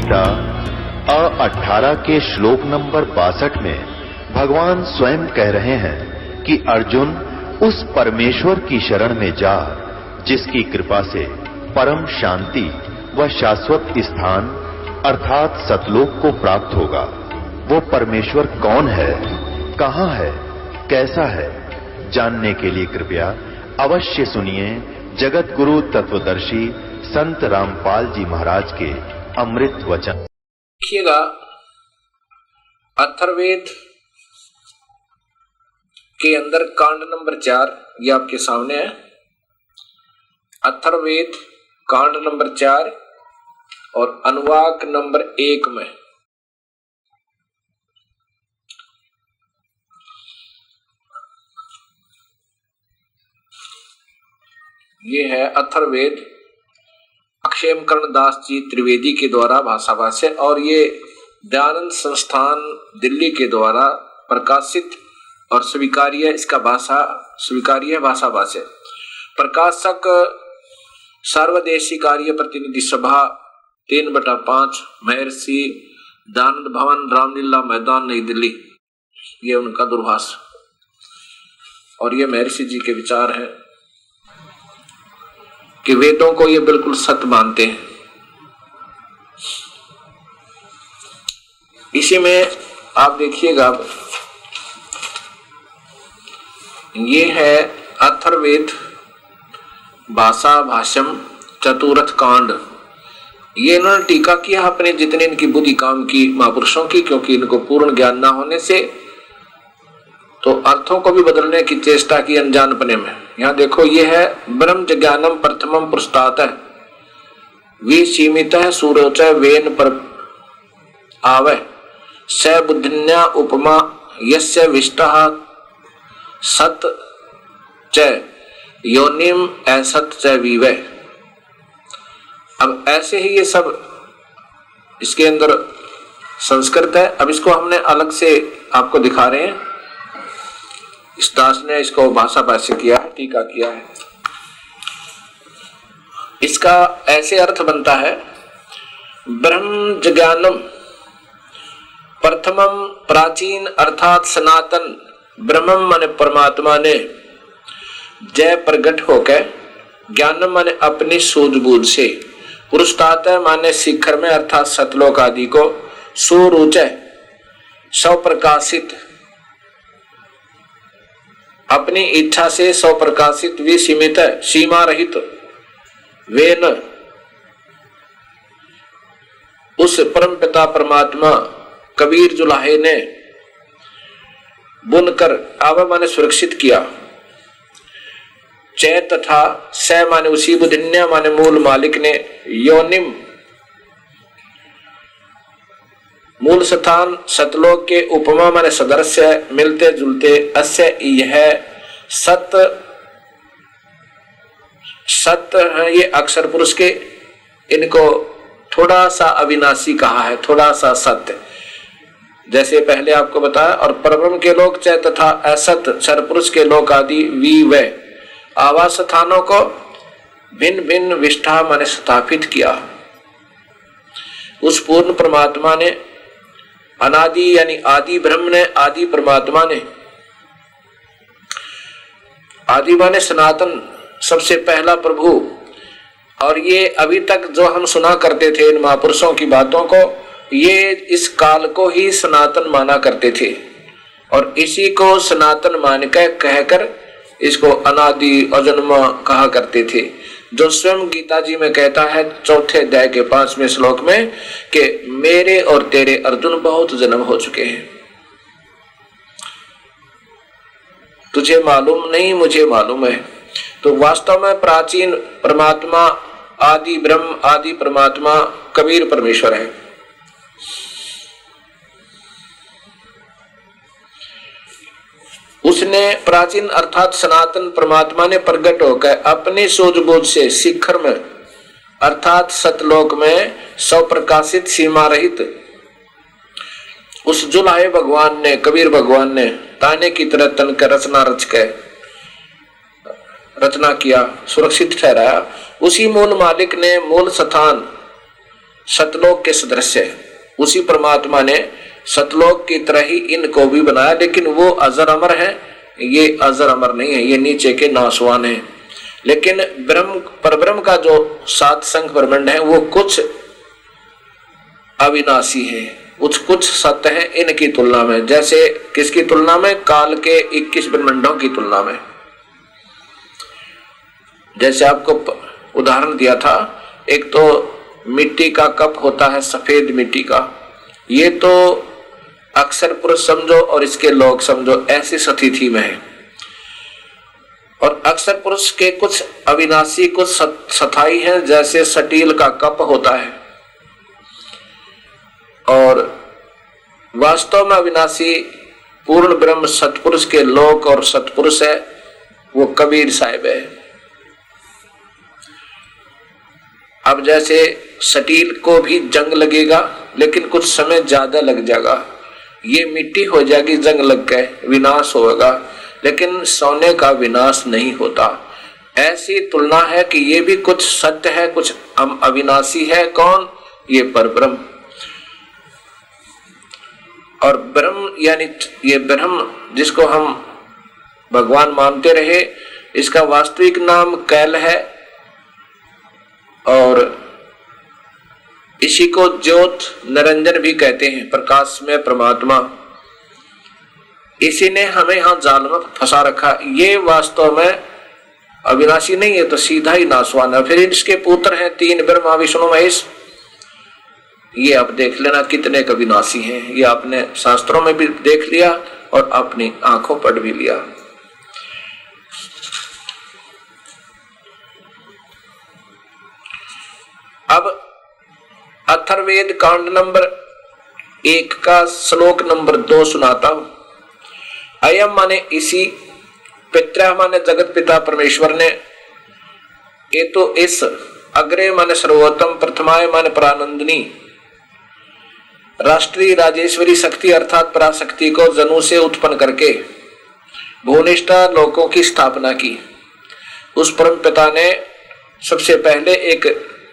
गीता 18 के श्लोक नंबर 62 में भगवान स्वयं कह रहे हैं कि अर्जुन उस परमेश्वर की शरण में जा जिसकी कृपा से परम शांति व शाश्वत स्थान अर्थात सतलोक को प्राप्त होगा। वो परमेश्वर कौन है, कहां है, कैसा है, जानने के लिए कृपया अवश्य सुनिए जगत गुरु तत्वदर्शी संत रामपाल जी महाराज के अमृत वचन। देखिएगा, अथर्ववेद के अंदर कांड नंबर 4 ये आपके सामने है। अथर्ववेद कांड नंबर 4 और अनुवाक नंबर 1 में ये है अथर्ववेद अक्षयकरण दास जी त्रिवेदी के द्वारा भाषा भाष्य, और ये दयानंद संस्थान दिल्ली के द्वारा प्रकाशित और स्वीकार्य, इसका भाषा स्वीकार्य भाषा भाष्य। प्रकाशक सर्वदेशी कार्य प्रतिनिधि सभा 3/5 महर्षि दयानंद भवन रामलीला मैदान नई दिल्ली, ये उनका दूरभाष। और ये महर्षि जी के विचार हैं कि वेदों को ये बिल्कुल सत्य मानते हैं। इसी में आप देखिएगा, ये है अथर्ववेद भाषा भाष्यम चतुर्थ कांड। ये इन्होंने टीका किया अपने जितने इनकी बुद्धि काम की महापुरुषों की, क्योंकि इनको पूर्ण ज्ञान ना होने से तो अर्थों को भी बदलने की चेष्टा की अनजानपने में। यहाँ देखो, ये है ब्रह्म ज्ञानम प्रथमम पुरस्तात विसीमित सूर्योच वेन पर आवे स बुद्धिन्या उपमा यस्य विष्टः सत च योनिम असत च विवे। अब ऐसे ही ये सब इसके अंदर संस्कृत है। अब इसको हमने अलग से आपको दिखा रहे हैं। इस दास ने इसको भाषा भाष्य किया है, टीका किया है। इसका ऐसे अर्थ बनता है, ब्रह्म ज्ञानम प्रथमम प्राचीन अर्थात सनातन ब्रह्मम माने परमात्मा ने जय प्रकट होकर ज्ञानम माने अपनी सूझबूझ से पुरुषतात माने शिखर में अर्थात सतलोक आदि को सुरुचय स्वप्रकाशित अपनी इच्छा से स्वप्रकाशित विसीमित सीमा रहित वेन उस परम पिता परमात्मा कबीर जुलाहे ने बुनकर आवा माने सुरक्षित किया। चै तथा स माने उसी बुधिन्या माने मूल मालिक ने योनिम मूल स्थान सतलोक के उपमा माने सदृश्य मिलते जुलते अस्य यह सत्य सत्य है। ये अक्षर पुरुष के इनको थोड़ा सा अविनाशी कहा है, थोड़ा सा सत्य, जैसे पहले आपको बताया। और परब्रह्म के लोक चय तथा असत क्षर पुरुष के लोक आदि वी व आवास स्थानों को भिन्न भिन्न विष्ठा माने स्थापित किया। उस पूर्ण परमात्मा ने अनादि यानी आदि ब्रह्म ने आदि परमात्मा ने आदि माने सनातन सबसे पहला प्रभु। और ये अभी तक जो हम सुना करते थे इन महापुरुषों की बातों को, ये इस काल को ही सनातन माना करते थे और इसी को सनातन मानकर कहकर इसको अनादि अजन्मा कहा करते थे। जो स्वयं गीता जी में कहता है 4थे अध्याय के 5वें श्लोक में कि मेरे और तेरे अर्जुन बहुत जन्म हो चुके हैं, तुझे मालूम नहीं मुझे मालूम है। तो वास्तव में प्राचीन परमात्मा आदि ब्रह्म आदि परमात्मा कबीर परमेश्वर है। उसने प्राचीन अर्थात सनातन परमात्मा ने प्रकट होकर अपनी सूझबूझ से शिखर में अर्थात सतलोक में स्वप्रकाशित सीमा रहित उस जुलाहे भगवान ने कबीर भगवान ने ताने की तरह तन कर रचना किया, सुरक्षित ठहराया। उसी मूल मालिक ने मूल स्थान सतलोक के सदृश है। उसी परमात्मा ने सतलोक की तरह ही इनको भी बनाया, लेकिन वो अजर अमर है, ये अजर अमर नहीं है, ये नीचे के नासवान है। लेकिन ब्रह्म परब्रह्म का जो सात संख ब्रह्मांड है वो कुछ अविनाशी है, कुछ सत्य है इनकी तुलना में। जैसे किसकी तुलना में? काल के 21 ब्रह्मांडों की तुलना में। जैसे आपको उदाहरण दिया था, एक तो मिट्टी का कप होता है, सफेद मिट्टी का, ये तो अक्षर पुरुष समझो और इसके लोग समझो, ऐसी स्थिति में है। और अक्षर पुरुष के कुछ अविनाशी कुछ सथाई हैं, जैसे स्टील का कप होता है। और वास्तव में अविनाशी पूर्ण ब्रह्म सतपुरुष के लोक और सतपुरुष है, वो कबीर साहिब है। अब जैसे स्टील को भी जंग लगेगा, लेकिन कुछ समय ज्यादा लग जाएगा, ये मिट्टी हो जाएगी, जंग लग गए, विनाश होगा, लेकिन सोने का विनाश नहीं होता। ऐसी तुलना है कि ये भी कुछ सत्य है, कुछ अविनाशी है। कौन? ये परब्रह्म। और ब्रह्म यानी ये ब्रह्म जिसको हम भगवान मानते रहे, इसका वास्तविक नाम कैल है, और इसी को ज्योत निरंजन भी कहते हैं, प्रकाश में परमात्मा। इसी ने हमें यहां जाल में फंसा रखा। ये वास्तव में अविनाशी नहीं है, तो सीधा ही नासवान है। फिर इसके पुत्र हैं 3 ब्रह्मा विष्णु महेश। ये आप देख लेना कितने अविनाशी हैं, ये आपने शास्त्रों में भी देख लिया और अपनी आंखों पढ़ भी लिया। अब अथर्ववेद कांड नंबर 1 का श्लोक नंबर 2 सुनाता हूं। अयम माने इसी, पित्रा माने जगत पिता परमेश्वर ने, ये तो इस, अग्रे माने सर्वोत्तम, प्रथमाय माने परानंदिनी, राष्ट्रीय राजेश्वरी शक्ति अर्थात पराशक्ति को जनु से उत्पन्न करके भुवनिष्ठा लोकों की स्थापना की। उस परम पिता ने सबसे पहले एक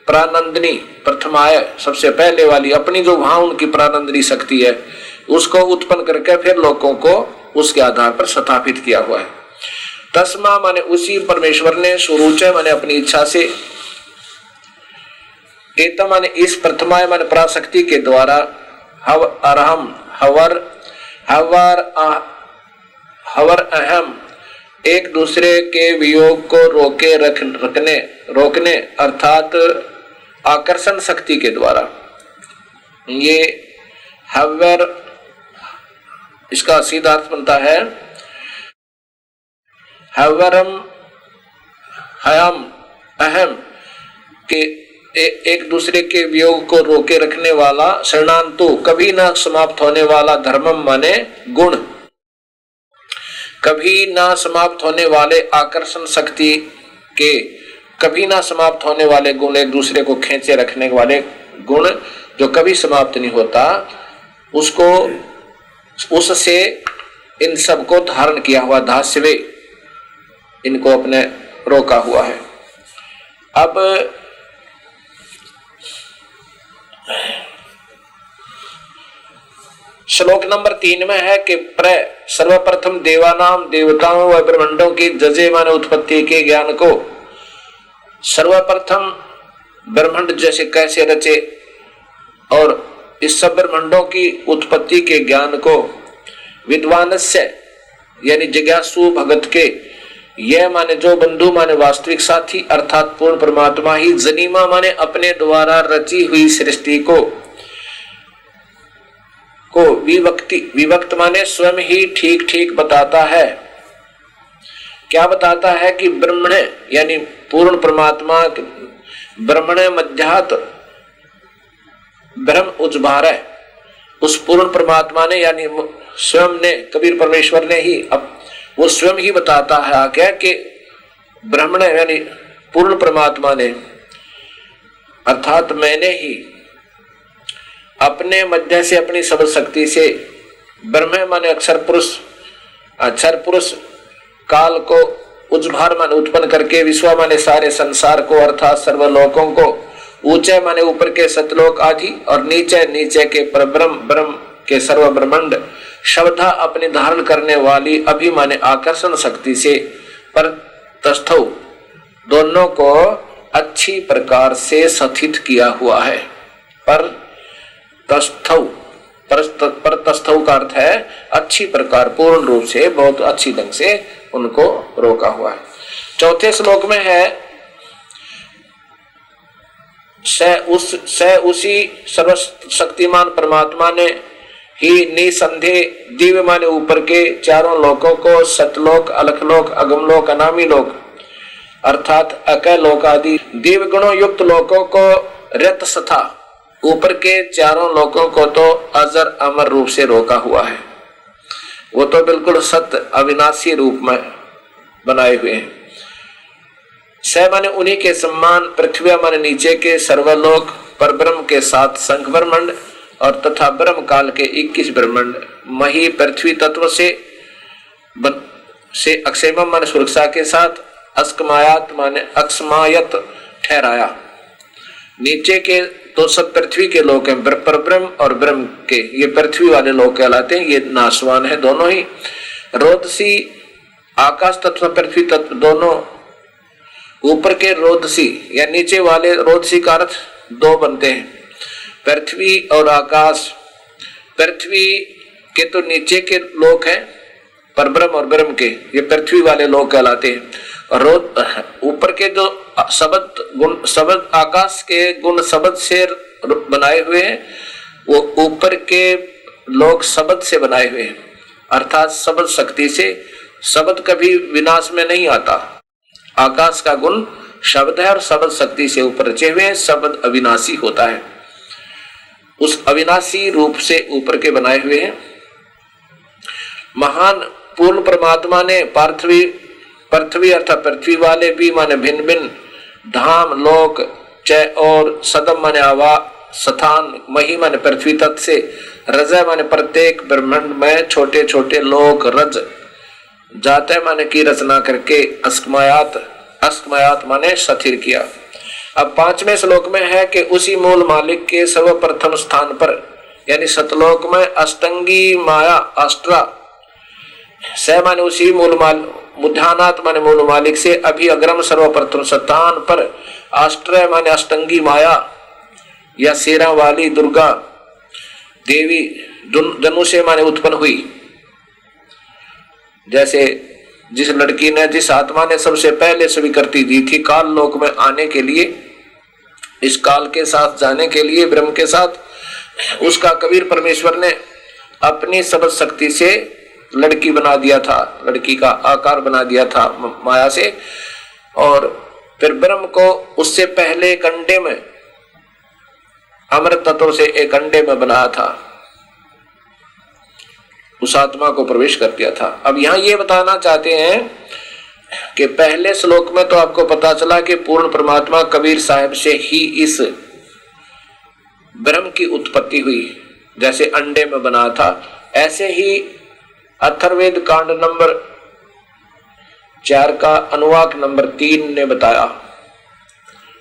प्रानंदिनी, प्रथमाय, सबसे पहले वाली अपनी जो वहां उनकी प्रानंदिनी शक्ति है उसको उत्पन्न करके फिर लोगों को उसके आधार पर स्थापित किया हुआ है। तस्मा माने उसी परमेश्वर ने, सुरुचय माने अपनी इच्छा से, एतम माने इस, प्रथमाय माने पराशक्ति के द्वारा, अरहम हवर अहम, एक दूसरे के वियोग को रोकने अर्थात आकर्षण शक्ति के द्वारा। ये हवर, इसका सीधा अर्थ बनता है हवरम हयम अहम के एक दूसरे के वियोग को रोके रखने वाला, शरणांतु कभी ना समाप्त होने वाला, धर्मम माने गुण, कभी ना समाप्त होने वाले, आकर्षण शक्ति के कभी ना समाप्त होने वाले गुण, एक दूसरे को खींचे रखने वाले गुण जो कभी समाप्त नहीं होता, उसको, उससे इन सब को धारण किया हुआ, धास्यवे, इनको अपने रोका हुआ है। अब श्लोक नंबर 3 में है कि सर्वप्रथम देवानाम, देवताओं व ब्रह्मांडों की जजे माने उत्पत्ति के ज्ञान को, सर्वप्रथम ब्रह्मांड जैसे कैसे रचे और इस सब ब्रह्मांडों की उत्पत्ति के ज्ञान को विद्वानस्य यानी जिज्ञासु भगत के, यह माने जो बंधु माने वास्तविक साथी अर्थात पूर्ण परमात्मा ही, जनीमा माने अपने द्वारा रची हुई सृष्टि को विभक्त माने स्वयं ही ठीक ठीक बताता है। क्या बताता है कि ब्रह्मण यानी पूर्ण परमात्मा, ब्रह्मण मध्यात ब्रह्म उज्भार है, उस पूर्ण परमात्मा ने यानी स्वयं ने, कबीर परमेश्वर ने ही, अब वो स्वयं ही बताता है आगे कि ब्रह्मण यानी पूर्ण परमात्मा ने अर्थात मैंने ही अपने मध्य से अपनी सब शक्ति से, ब्रह्म माने अक्षर पुरुष काल को उज्भार माने उत्पन्न करके, विश्व माने सारे संसार को अर्थात सर्वलोकों को ऊंचे माने ऊपर के सतलोक आदि, और नीचे नीचे के परब्रह्म ब्रह्म के सर्व ब्रह्मांड शब्दा अपने धारण करने वाली अभी माने आकर्षण शक्ति से पर तस्थौ दोनों को अच्छी प्रकार से स्थित किया हुआ है। पर तस्थौ का अर्थ है अच्छी प्रकार, पूर्ण रूप से, बहुत अच्छी ढंग से उनको रोका हुआ है। चौथे श्लोक में है उसी सर्वशक्तिमान परमात्मा ने ही निसंदेह दिव्य माने ऊपर के चारों लोकों को, सतलोक, अलखलोक, अगमलोक, अनामी लोक अर्थात अकय लोक आदि दिव्य गुणों युक्त लोकों को रत तथा ऊपर के चारों लोकों को तो अजर अमर रूप से रोका हुआ है। वो तो बिल्कुल सत्य अविनाशी रूप में बनाए हुए हैं। स माने उन्हीं के सम्मान, पृथ्वी माने नीचे के सर्वलोक, पर ब्रह्म के साथ संख ब्रह्मंड और तथा ब्रह्म काल के 21 ब्रह्मंड मही पृथ्वी तत्व से अक्षेम माने सुरक्षा के साथ अस्कमायात माने अक्षमायत ठहराया। नीचे के तो सब पृथ्वी के लोक हैं, पर ब्रह्म और ब्रह्म के ये पृथ्वी वाले लोक कहलाते हैं। ये नाशवान है दोनों ही। रोदसी आकाश तत्व पृथ्वी तत्व दोनों, ऊपर के रोदसी या नीचे वाले रोदसी का अर्थ दो बनते हैं, पृथ्वी और आकाश। पृथ्वी के तो नीचे के लोक हैं, पर ब्रह्म और ब्रह्म के ये पृथ्वी वाले लोक कहलाते हैं। और ऊपर के जो शब्द गुण, शब्द आकाश के गुण शब्द से बनाए हुए हैं, वो ऊपर के लोक शब्द से बनाए हुए हैं, अर्थात शब्द शक्ति से। शब्द कभी विनाश में नहीं आता। आकाश का गुण शब्द है और शब्द शक्ति से ऊपर रचे हुए हैं। शब्द अविनाशी होता है, उस अविनाशी रूप से ऊपर के बनाए हुए हैं। महान पूर्ण परमात्मा ने पृथ्वी अर्थात पृथ्वी वाले भी माने भिन्न भिन्न धाम लोक चय और सदम माने आवा स्थान, मही माने पृथ्वी तत्व से, रज माने प्रत्येक ब्रह्मांड में छोटे छोटे लोक रज जाते माने की रचना करके अस्कमायात माने स्थिर किया। अब 5वें श्लोक में है कि उसी मूल मालिक के सर्वप्रथम स्थान पर यानी सतलोक में अष्टंगी माया अष्टा स माने उसी मुध्यानात माने मूल मालिक से अभी अग्रम सर्वप्रथम स्थान पर अष्टय माने अष्टंगी माया या शेरा वाली दुर्गा देवी धनु से माने उत्पन्न हुई। जैसे जिस लड़की ने, जिस आत्मा ने सबसे पहले स्वीकृति दी थी काल लोक में आने के लिए, इस काल के साथ जाने के लिए ब्रह्म के साथ, उसका कबीर परमेश्वर ने अपनी सबद शक्ति से लड़की बना दिया था, लड़की का आकार बना दिया था माया से। और फिर ब्रह्म को उससे पहले एक अंडे में, अमृत तत्व से एक अंडे में बनाया था, उस आत्मा को प्रवेश कर दिया था। अब यहां ये बताना चाहते हैं कि पहले श्लोक में तो आपको पता चला कि पूर्ण परमात्मा कबीर साहब से ही इस ब्रह्म की उत्पत्ति हुई, जैसे अंडे में बना था। ऐसे ही अथर्ववेद कांड नंबर 4 का अनुवाक नंबर 3 ने बताया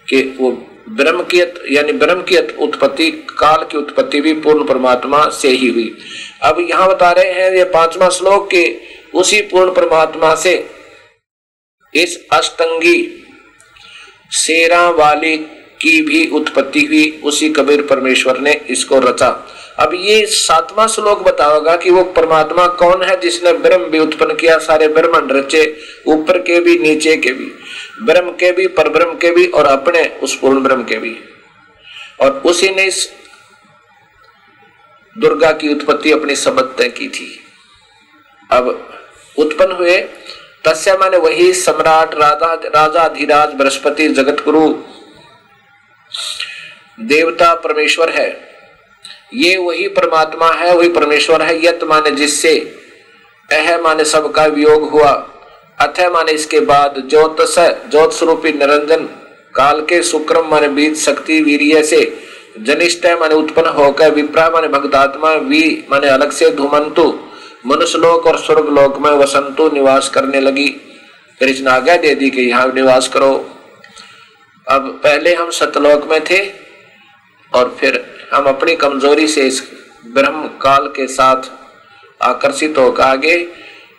कि वो ब्रह्म की यानी ब्रह्म की उत्पत्ति, काल की उत्पत्ति भी पूर्ण परमात्मा से ही हुई। अब यहां बता रहे हैं ये 5वां श्लोक के उसी पूर्ण परमात्मा से इस अष्टंगी शेरा वाली की भी उत्पत्ति हुई, उसी कबीर परमेश्वर ने इसको रचा। अब ये 7वां श्लोक बताओगा कि वो परमात्मा कौन है जिसने ब्रह्म भी उत्पन्न किया, सारे ब्रह्मांड रचे, ऊपर के भी नीचे के भी, ब्रह्म के भी परब्रह्म के भी और अपने उस पूर्ण ब्रह्म के भी। और उसी ने इस दुर्गा की उत्पत्ति अपनी सबद तय की थी। अब उत्पन्न हुए तस्य माने वही सम्राट राजा धीराज बृहस्पति जगत गुरु देवता परमेश्वर है। ये वही परमात्मा है, वही परमेश्वर है। यत माने जिससे, अह माने सबका वियोग हुआ, अथ माने इसके बाद, ज्योतस ज्योत स्वरूपी निरंजन काल के, शुक्रम माने बीज शक्ति वीर्य से, जनिष्ठ माने उत्पन्न होकर, विप्रा माने भक्तात्मा, वी माने अलग से, धुमंतु मनुष्यलोक और स्वर्गलोक में वसंतु निवास करने लगी। फिर इसने आज्ञा दे दी कि यहाँ निवास करो। अब पहले हम सतलोक में थे और फिर हम अपनी कमजोरी से इस ब्रह्म काल के साथ आकर्षित होकर आगे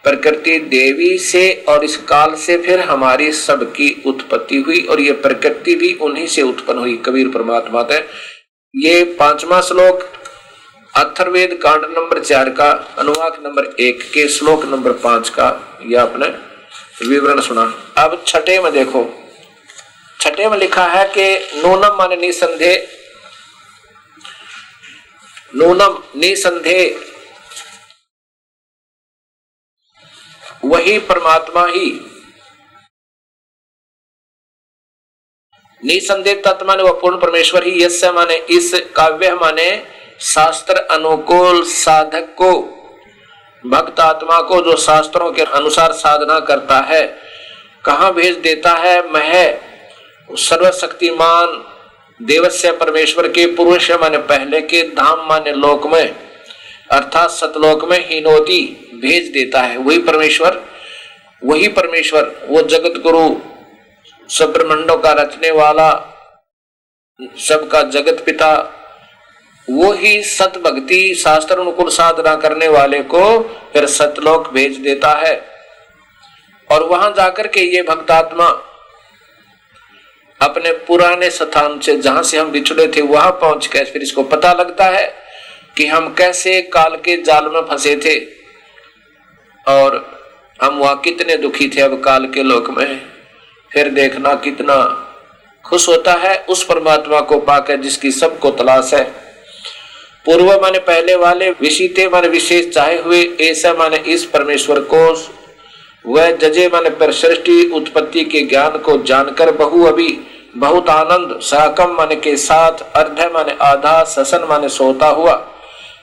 प्रकृति देवी से और इस काल से फिर हमारी सबकी उत्पत्ति हुई और ये प्रकृति भी उन्हीं से उत्पन्न हुई, कबीर परमात्मा थे। ये 5वां श्लोक अथर्ववेद कांड नंबर 4 का अनुवाक नंबर 1 के श्लोक नंबर 5 का यह आपने विवरण सुना। अब छठे में देखो, छठे में लिखा है कि नूनम माने निसंदेह, नूनम निसंदेह वही परमात्मा ही, निसंदेह तत्व माने वह पूर्ण परमेश्वर ही, यस्य माने इस, काव्य माने शास्त्र अनुकूल साधक को, भक्त आत्मा को जो शास्त्रों के अनुसार साधना करता है, कहां भेज देता है? मह सर्वशक्तिमान देवस्य परमेश्वर के, पुरुष माने पहले के, धाम माने लोक में अर्थात सतलोक में, हीनोती भेज देता है। वही परमेश्वर, वही परमेश्वर, वो जगत गुरु, सब ब्रह्मांडों का रचने वाला, सबका जगत पिता, वो ही सत भक्ति शास्त्र अनुकूल साधना करने वाले को फिर सतलोक भेज देता है। और वहां जाकर के ये भक्तात्मा अपने पुराने स्थान से, जहां से हम बिछड़े थे, वहां पहुंच के फिर इसको पता लगता है कि हम कैसे काल के जाल में फंसे थे और हम वहां कितने दुखी थे अब काल के लोक में। फिर देखना कितना खुश होता है उस परमात्मा को पाकर जिसकी सबको तलाश है। पूर्व माने पहले वाले, विशिते माने विशेष चाहे हुए, ऐसा माने इस परमेश्वर को, वह जजे माने पर सृष्टि उत्पत्ति के ज्ञान को जानकर बहु अभी बहुत आनंद, साकम माने के साथ, अर्ध माने आधा, ससन माने सोता हुआ,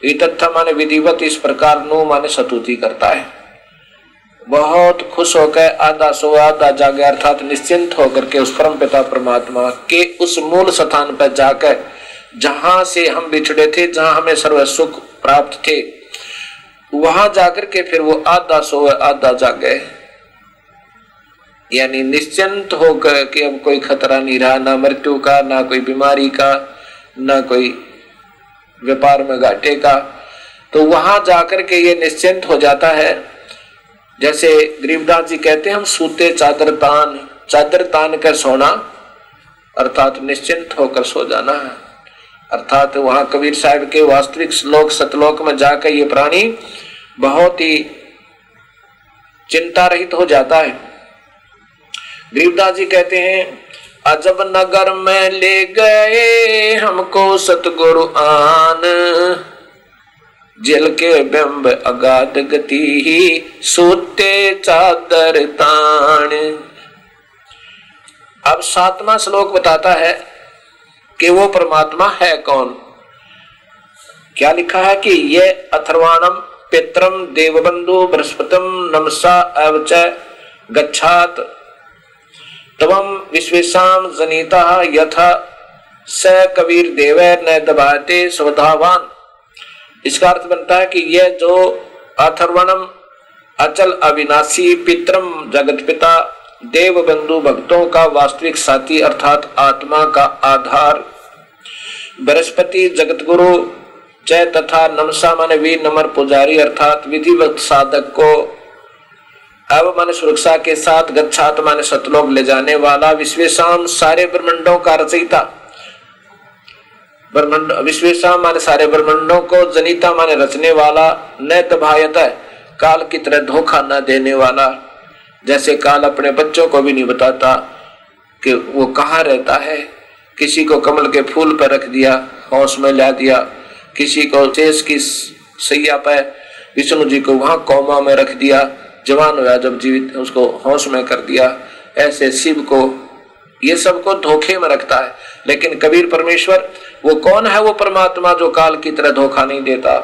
इतत्थ माने विधिवत इस प्रकार नु माने स्तुति करता है। बहुत खुश होकर आधा सो आधा जागे अर्थात निश्चिंत होकर के उस परम पिता परमात्मा के उस मूल स्थान पर जाकर, जहां से हम बिछड़े थे, जहां हमें सर्व सुख प्राप्त थे, वहां जाकर के फिर वो आधा सो आधा जागे, यानी निश्चिंत होकर कि अब कोई खतरा नहीं रहा, ना मृत्यु का, ना कोई बीमारी का, ना कोई व्यापार में घाटे का। तो वहां जाकर के ये निश्चिंत हो जाता है। जैसे गरीबदास जी कहते हैं, हम सूते चादर तान कर सोना, अर्थात निश्चिंत होकर सो जाना है। अर्थात वहां कबीर साहब के वास्तविक श्लोक सतलोक में जाकर ये प्राणी बहुत ही चिंता रहित हो जाता है। गरीबदास जी कहते हैं, अजब नगर में ले गए हमको सतगुरु आन, जल के बिंब अगाध गति ही सूते चादर तान। अब 7वां श्लोक बताता है कि वो परमात्मा है कौन। क्या लिखा है कि ये अथर्वाणम पित्रम देवबंधु बृहस्पतिम नमसा अवच गच्छात तवम विश्वेशाम जनिता यथा स कबीर देव न दबाते स्वधावान। इसका अर्थ बनता है कि यह जो अथर्वणम अचल अविनाशी, पित्रम जगत पिता, देव बंधु भक्तों का वास्तविक साथी अर्थात आत्मा का आधार, बृहस्पति जगत गुरु, जय तथा नमसा माने वीर नमर पुजारी अर्थात विधिवत साधक को, अब माने सुरक्षा के साथ, गच्छात माने सतलोक ले जाने वाला, विश्वेशाम सारे ब्रह्मांडों का रचयिता, ब्रह्मांड विश्वेशाम माने सारे ब्रह्मांडों को, जनिता माने रचने वाला, न तभायत काल की तरह धोखा न देने वाला। जैसे काल अपने बच्चों को भी नहीं बताता कि वो कहाँ रहता है। किसी को कमल के फूल पर रख दिया, होश में ला दिया, किसी को शेष की सैया पर विष्णु जी को वहां कोमा में रख दिया, जवान हुआ जब जीवित उसको होश में कर दिया। ऐसे शिव को, ये सबको धोखे में रखता है। लेकिन कबीर परमेश्वर वो कौन है? वो परमात्मा जो काल की तरह धोखा नहीं देता,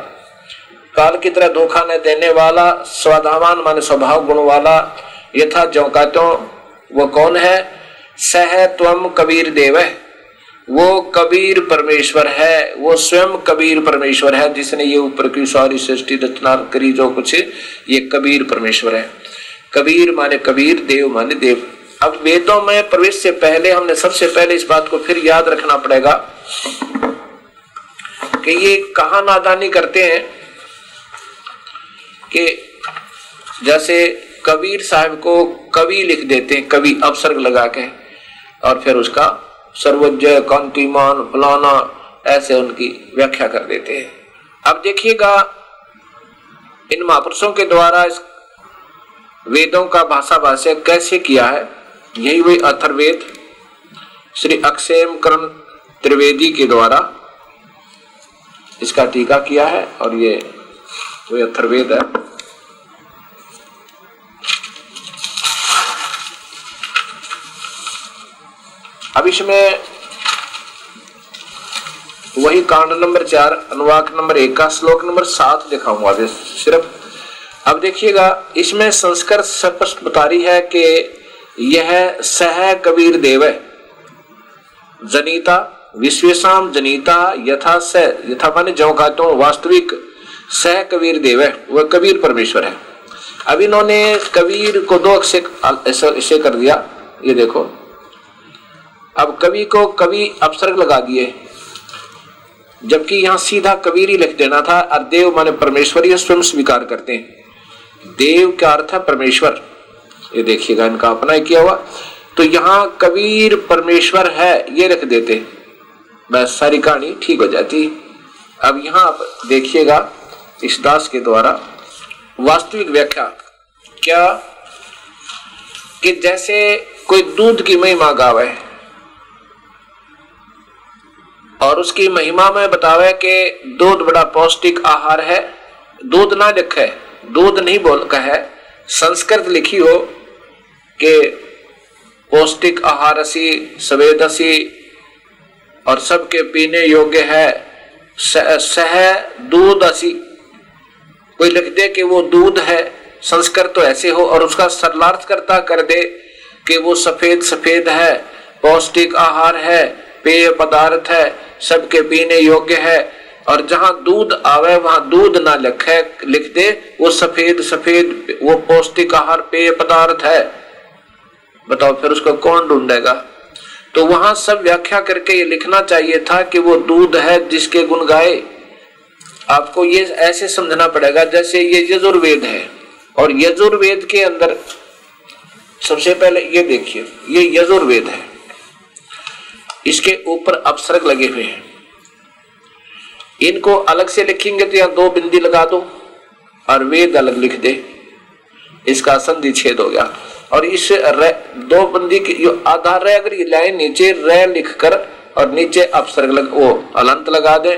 काल की तरह धोखा न देने वाला, स्वधावान माने स्वभाव गुण वाला, यथा ज्यों का त्यों। वो कौन है? सह त्वम कबीर देव है, वो कबीर परमेश्वर है, वो स्वयं कबीर परमेश्वर है जिसने ये ऊपर की सारी सृष्टि रचना करी। जो कुछ ये कबीर परमेश्वर है। कबीर माने कबीर, देव माने देव। अब वेदों में प्रवेश से पहले हमने सबसे पहले इस बात को फिर याद रखना पड़ेगा कि ये कहाँ नादानी करते हैं कि जैसे कबीर साहब को कवि लिख देते हैं, कवि अपसर्ग लगा के, और फिर उसका सर्वज्ञ कांतिमान फलाना ऐसे उनकी व्याख्या कर देते हैं। अब देखिएगा इन महापुरुषों के द्वारा इस वेदों का भाषा भाष्य कैसे किया है। यही वही अथर्ववेद श्री अक्षेम कर्ण त्रिवेदी के द्वारा इसका टीका किया है, और ये वही अथर्ववेद है। अब इसमें वही कांड नंबर 4 अनुवाक नंबर 1 का श्लोक नंबर 7 दिखाऊंगा सिर्फ। अब देखिएगा इसमें संस्कृत स्पष्ट बता रही है कि यह सह कबीर देव जनिता विश्वेशम जनिता यथा स, यथा माने जो कहते हो वास्तविक सह कबीर देव है, वह कबीर परमेश्वर है। अब इन्होंने कबीर को 2 अक्षर ऐसे कर दिया, ये देखो। अब कवि को कवि अपसर्ग लगा दिए, जबकि यहां सीधा कबीर ही लिख देना था। और देव माने परमेश्वर, ये स्वयं स्वीकार करते हैं। देव का अर्थ है परमेश्वर, ये देखिएगा इनका अपना ही किया हुआ। तो यहां कबीर परमेश्वर है ये रख देते, बस सारी कहानी ठीक हो जाती। अब यहां आप देखिएगा इस दास के द्वारा वास्तविक व्याख्या क्या, कि जैसे कोई दूध की महिमा गावे और उसकी महिमा में बतावे कि दूध बड़ा पौष्टिक आहार है। दूध ना लिखे, दूध नहीं बोल कहे, संस्कृत लिखी हो कि पौष्टिक आहार असी सवेद असी और सबके पीने योग्य है, सह दूध असी, कोई लिख दे कि वो दूध है, संस्कृत तो ऐसे हो, और उसका सरलार्थ करता कर दे कि वो सफेद सफेद है, पौष्टिक आहार है, पेय पदार्थ है, सबके पीने योग्य है। और जहां दूध आवे वहां दूध ना लिखे, लिख दे वो सफेद सफेद, वो पौष्टिक आहार पेय पदार्थ है। बताओ फिर उसको कौन ढूंढेगा। तो वहां सब व्याख्या करके ये लिखना चाहिए था कि वो दूध है जिसके गुण गाए। आपको ये ऐसे समझना पड़ेगा जैसे ये यजुर्वेद है, और यजुर्वेद के अंदर सबसे पहले ये देखिए, ये यजुर्वेद है, इसके ऊपर अपसर्ग लगे हुए हैं। इनको अलग से लिखेंगे तो यहां 2 बिंदी लगा दो और वेद अलग लिख दे, इसका संधि छेद हो गया। और इस 2 बिंदी की जो आधार है, अगर ये लाइन नीचे र लिखकर और नीचे अपसर्ग वो अलंत लगा दे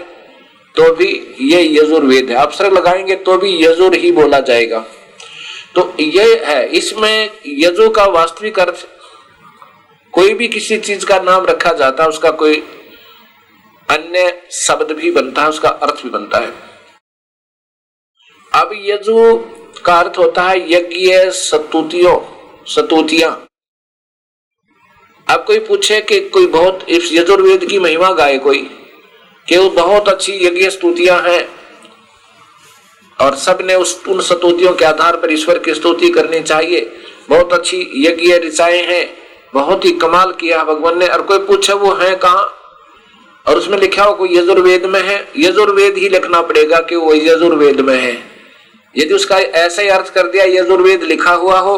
तो भी ये यजुर्वेद है। अपसर्ग लगाएंगे तो भी यजुर ही बोला जाएगा। तो ये है, इसमें यजु का वास्तविक अर्थ, कोई भी किसी चीज का नाम रखा जाता है उसका कोई अन्य शब्द भी बनता है, उसका अर्थ भी बनता है। अब यजु का अर्थ होता है यज्ञ स्तुतियां। अब कोई पूछे कि कोई बहुत इस यजुर्वेद की महिमा गाए कोई, कि वो बहुत अच्छी यज्ञ स्तुतियां हैं और सब ने उन स्तुतियों के आधार पर ईश्वर की स्तुति करनी चाहिए, बहुत अच्छी यज्ञ ऋचाएं हैं, बहुत ही कमाल किया भगवान ने। और कोई पूछे वो है कहाँ, और उसमें लिखा हो कोई यजुर्वेद में है, यजुर्वेद ही लिखना पड़ेगा कि वो यजुर्वेद में है। यदि उसका ऐसा ही अर्थ कर दिया यजुर्वेद लिखा हुआ हो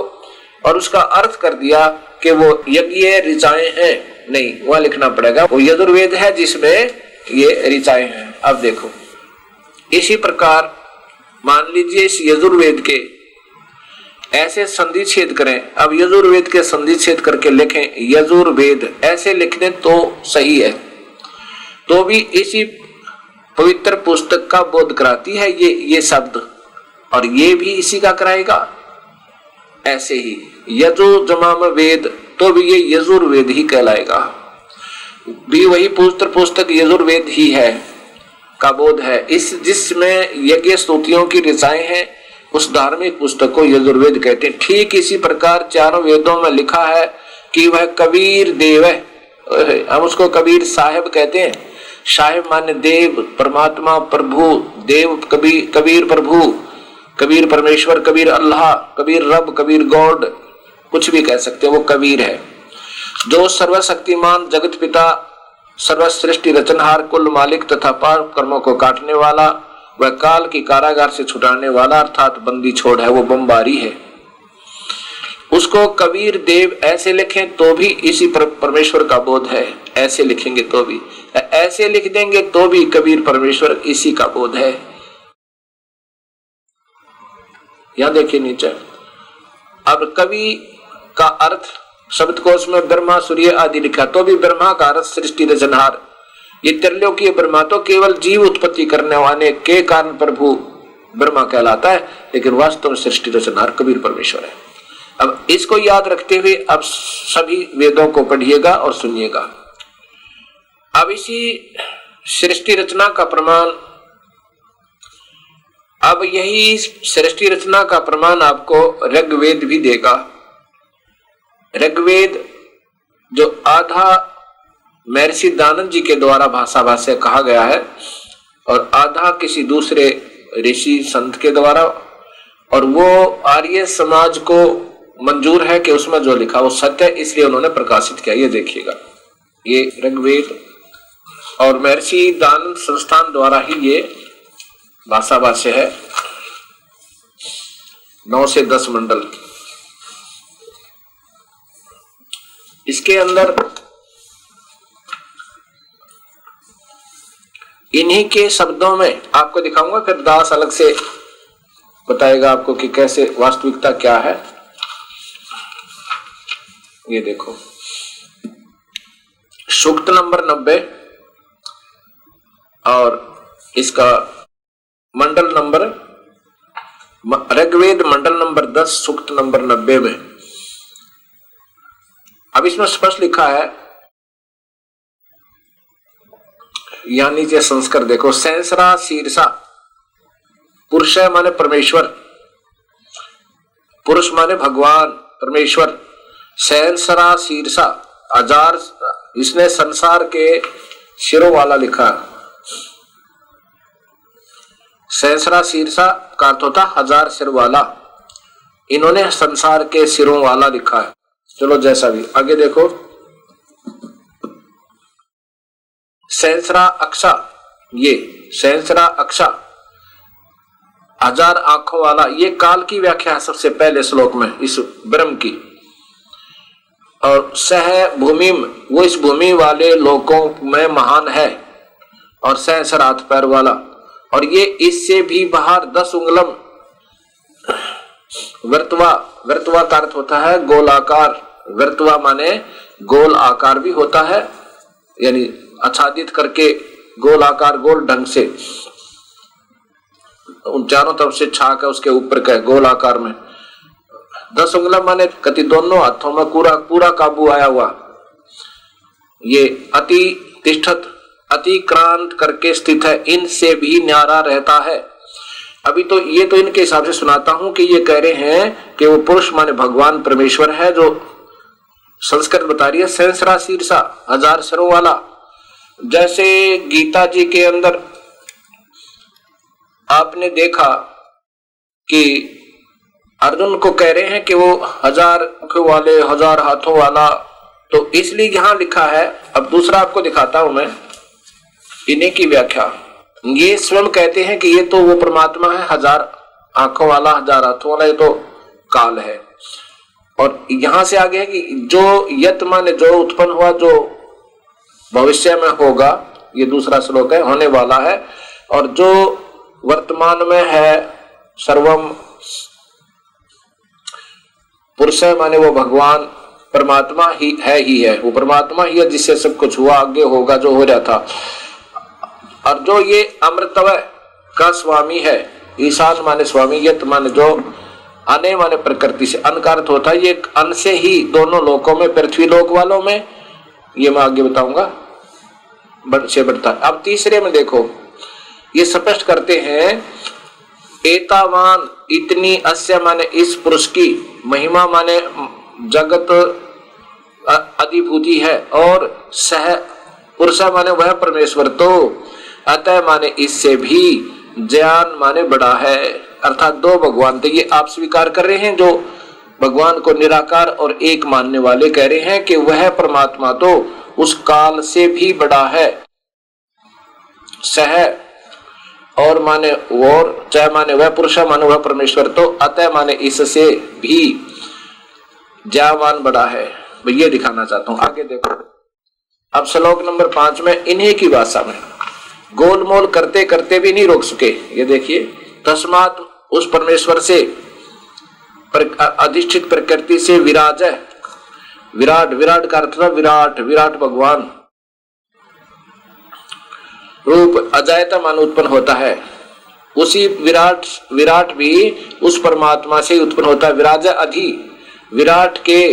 और उसका अर्थ कर दिया कि वो यज्ञ ऋचाएं हैं, नहीं, वह लिखना पड़ेगा वो यजुर्वेद है जिसमें ये ऋचाएं हैं। अब देखो इसी प्रकार मान लीजिए इस यजुर्वेद के ऐसे संधि छेद करें। अब यजुर्वेद के संधि छेद करके लिखें यजुर्वेद, ऐसे लिख दें तो सही है, तो भी इसी पवित्र पुस्तक का बोध कराती है ये शब्द, और ये भी इसी का कराएगा। ऐसे ही यजु जमाम वेद, तो भी ये यजुर्वेद ही कहलाएगा, भी वही पवित्र पुस्तक यजुर्वेद ही है का बोध है। इस जिसमें यज्ञ स्तुतियों की ऋचाएं हैं उस धार्मिक पुस्तक को यजुर्वेद कहते हैं। ठीक इसी प्रकार चारों वेदों में लिखा है कि वह कबीर देव है, हम उसको कबीर साहिब कहते हैं। साहिब माने देव, परमात्मा, प्रभु, देव कबीर प्रभु, कबीर परमेश्वर, कबीर अल्लाह, कबीर रब, कबीर गॉड, कुछ भी कह सकते हैं, वो कबीर है। जो सर्वशक्तिमान जगत पिता, सर्वसृष्टि रचनहार, कुल मालिक तथा पाप कर्मों को काटने वाला, वह काल की कारागार से छुड़ाने वाला अर्थात बंदी छोड़ है, वो बम्बारी है। उसको कबीर देव ऐसे लिखें तो भी इसी परमेश्वर का बोध है, ऐसे लिखेंगे तो भी, ऐसे लिख देंगे तो भी कबीर परमेश्वर इसी का बोध है। यहां देखिए नीचे, अब कवि का अर्थ शब्दकोश में ब्रह्मा सूर्य आदि लिखा तो भी ब्रह्मा का अर्थ सृष्टि रचनहार। ये त्रिलोकीय ब्रह्मा तो केवल जीव उत्पत्ति करने वाले के कारण प्रभु ब्रह्मा कहलाता है, लेकिन वास्तव में सृष्टि रचनहार कबीर परमेश्वर है। अब इसको याद रखते हुए अब सभी वेदों को पढ़िएगा और सुनिएगा। अब इसी सृष्टि रचना का प्रमाण, अब यही सृष्टि रचना का प्रमाण आपको ऋग्वेद भी देगा। ऋग्वेद जो आधा महर्षि दानंद जी के द्वारा भाषा भाष्य कहा गया है और आधा किसी दूसरे ऋषि संत के द्वारा, और वो आर्य समाज को मंजूर है कि उसमें जो लिखा वो सत्य है, इसलिए उन्होंने प्रकाशित किया। ये देखिएगा, ये ऋग्वेद और महर्षि दानंद संस्थान द्वारा ही ये भाषा भाष्य है। 9 से 10 मंडल। इसके अंदर इन्हीं के शब्दों में आपको दिखाऊंगा, फिर दास अलग से बताएगा आपको कि कैसे वास्तविकता क्या है। ये देखो, सूक्त नंबर 90 और इसका मंडल नंबर, ऋग्वेद मंडल नंबर 10 सूक्त नंबर 90 में अब इसमें स्पष्ट लिखा है, यानी नीचे संस्कार देखो, सहस्रा शीर्षा, पुरुष माने परमेश्वर, पुरुष माने भगवान परमेश्वर, सहस्रा शीर्षा 1000, इसने संसार के सिरों वाला लिखा। सहस्रा शीर्षा का अर्थ होता 1000 सिर वाला, इन्होंने संसार के सिरों वाला लिखा है। चलो जैसा भी, आगे देखो, सहस्रा अक्षा, ये सहस्रा अक्षा 1000 आंखों वाला, ये काल की व्याख्या है सबसे पहले श्लोक में इस ब्रह्म की। और सह भूमिम, वो इस भूमि वाले लोकों में महान है, और सहस्रात पैर वाला, और ये इससे भी बाहर 10 उंगलम वर्तवा, वर्तवा का अर्थ होता है गोलाकार, वर्तवा माने गोल आकार भी होता है, यानी आच्छादित करके गोल आकार, गोल ढंग से, उन चारों तरफ से छाक है उसके ऊपर का गोल आकार में। 10 उंगलम माने कति दोनों हाथों में पूरा पूरा काबू आया हुआ। ये अति तिष्ठत, अतिक्रांत करके स्थित है, इनसे भी न्यारा रहता है। अभी तो ये तो इनके हिसाब से सुनाता हूं कि ये कह रहे हैं कि वो पुरुष माने भगवान परमेश्वर है, जो संस्कृत बता रही है सहस्रा शीर्षा 1000 सिरों वाला। जैसे गीता जी के अंदर आपने देखा कि अर्जुन को कह रहे हैं कि वो 1000 आंखों वाले, 1000 हाथों वाला, तो इसलिए यहां लिखा है। अब दूसरा आपको दिखाता हूं मैं, इन्हीं की व्याख्या। ये स्वयं कहते हैं कि ये तो वो परमात्मा है 1000 आंखों वाला, 1000 हाथों वाला, ये तो काल है। और यहां से आगे है कि जो यत माने जो उत्पन्न हुआ, जो भविष्य में होगा, ये दूसरा श्लोक है, होने वाला है, और जो वर्तमान में है सर्वम, पुरुष माने वो भगवान परमात्मा ही है, वो परमात्मा ही है जिससे सब कुछ हुआ, आगे होगा, जो हो रहा था। और जो ये अमृतवय का स्वामी है, ईशान माने स्वामी, यत माने जो, अने माने प्रकृति से, अन का अर्थ होता है ये अन से ही दोनों लोकों में, पृथ्वी लोक वालों में, ये मैं आगे बताऊंगा, से बढ़ता है। अब तीसरे में देखो, ये स्पष्ट करते हैं, एतावान, इतनी, अस्य माने इस पुरुष की, महिमा माने जगत अधिभूति है, और सह पुरुष माने वह परमेश्वर, तो अतः माने इससे भी, ज्ञान माने बड़ा है, अर्थात 2 भगवान थे। ये आप स्वीकार कर रहे हैं, जो भगवान को निराकार और एक मानने वाले कह रहे हैं कि वह परमात्मा तो उस काल से भी बड़ा है, सह और माने और चाहे माने वह पुरुष माने वह परमेश्वर, तो अतः माने इससे भी ज्यावान बड़ा है। मैं ये दिखाना चाहता हूं। आगे देखो, अब श्लोक नंबर 5 में इन्हीं की भाषा में गोलमोल करते करते भी नहीं रोक सके। ये देखिए, तस्मात् उस परमेश्वर से अधिष्ठित प्रकृति से विराज है, विराट, विराट का अर्थ विराट, विराट भगवान रूप अजायता मान उत्पन्न होता है। उसी विराट, विराट भी उस परमात्मा से उत्पन्न होता है। विराज अधि, विराट के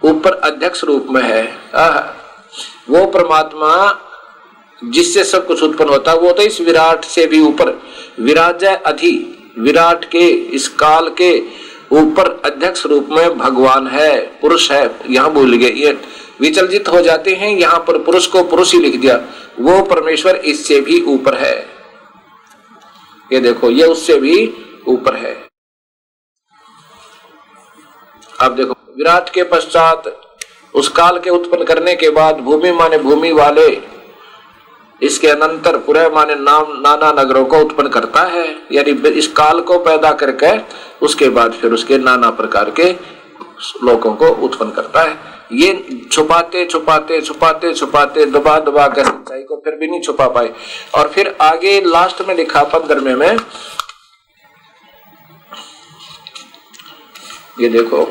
ऊपर अध्यक्ष रूप में है। वो परमात्मा जिससे सब कुछ उत्पन्न होता है, वो तो इस विराट से भी ऊपर। विराज अधि, विराट के इस काल के ऊपर अध्यक्ष रूप में भगवान है, पुरुष है। यहां भूल गए, ये विचलित हो जाते हैं। यहां पर पुरुष को पुरुष ही लिख दिया। वो परमेश्वर इससे भी ऊपर है। ये देखो, ये उससे भी ऊपर है। अब देखो, विराट के पश्चात उस काल के उत्पन्न करने के बाद भूमि माने भूमि वाले, इसके अनंतर पूरे माने नाम नाना नगरों को उत्पन्न करता है। यानी इस काल को पैदा करके उसके बाद फिर उसके नाना प्रकार के लोगों को उत्पन्न करता है। ये छुपाते छुपाते छुपाते छुपाते दबा दबा कर सच्चाई को फिर भी नहीं छुपा पाए। और फिर आगे लास्ट में लिखा 15वें में, ये देखो,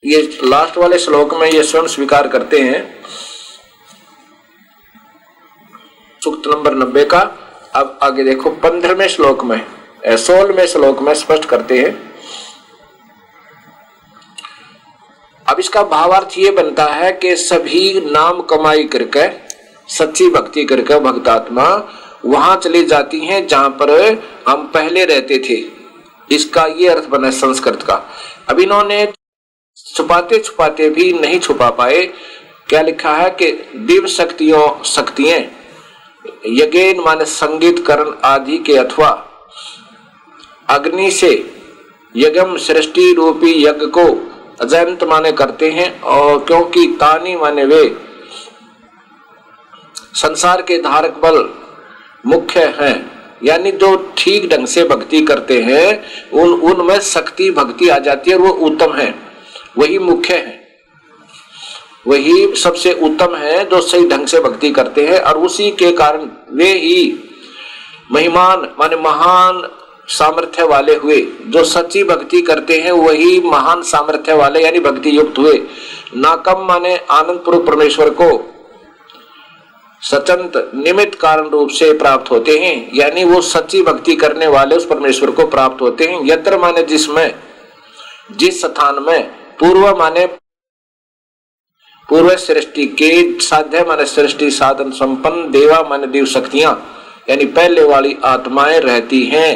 ये लास्ट वाले श्लोक में ये स्वयं स्वीकार करते हैं, सूक्त नंबर 90 का। अब आगे देखो 15वें श्लोक में, 16वें श्लोक में स्पष्ट करते हैं। अब इसका भावार्थ ये बनता है कि सभी नाम कमाई करके, सच्ची भक्ति करके भक्तात्मा वहां चली जाती हैं जहां पर हम पहले रहते थे। इसका ये अर्थ बना संस्कृत का। अब इन्होंने छुपाते छुपाते भी नहीं छुपा पाए। क्या लिखा है कि दिव्य शक्तियां यज्ञ माने संगीत करण आदि के अथवा अग्नि से यज्ञ सृष्टि रूपी यज्ञ को अजंत माने करते हैं। और क्योंकि तानी माने वे संसार के धारक बल मुख्य हैं, यानी जो ठीक ढंग से भक्ति करते हैं उनमें शक्ति भक्ति आ जाती है और वो उत्तम है, वही मुख्य है, वही सबसे उत्तम है जो सही ढंग से भक्ति करते हैं। और उसी के कारण वे ही महिमान माने महान सामर्थ्य वाले हुए। जो सच्ची भक्ति करते हैं वही महान सामर्थ्य वाले यानी भक्ति युक्त हुए। नाकम माने आनंद पूर्व परमेश्वर को सचंत निमित्त कारण रूप से प्राप्त होते हैं, यानी वो सच्ची भक्ति करने वाले उस परमेश्वर को प्राप्त होते हैं। यत्र माने जिसमें, जिस स्थान में, पूर्व माने पूर्व सृष्टि के, साध्य माने सृष्टि साधन संपन्न, देवा माने देव शक्तियां यानी पहले वाली आत्माएं रहती हैं।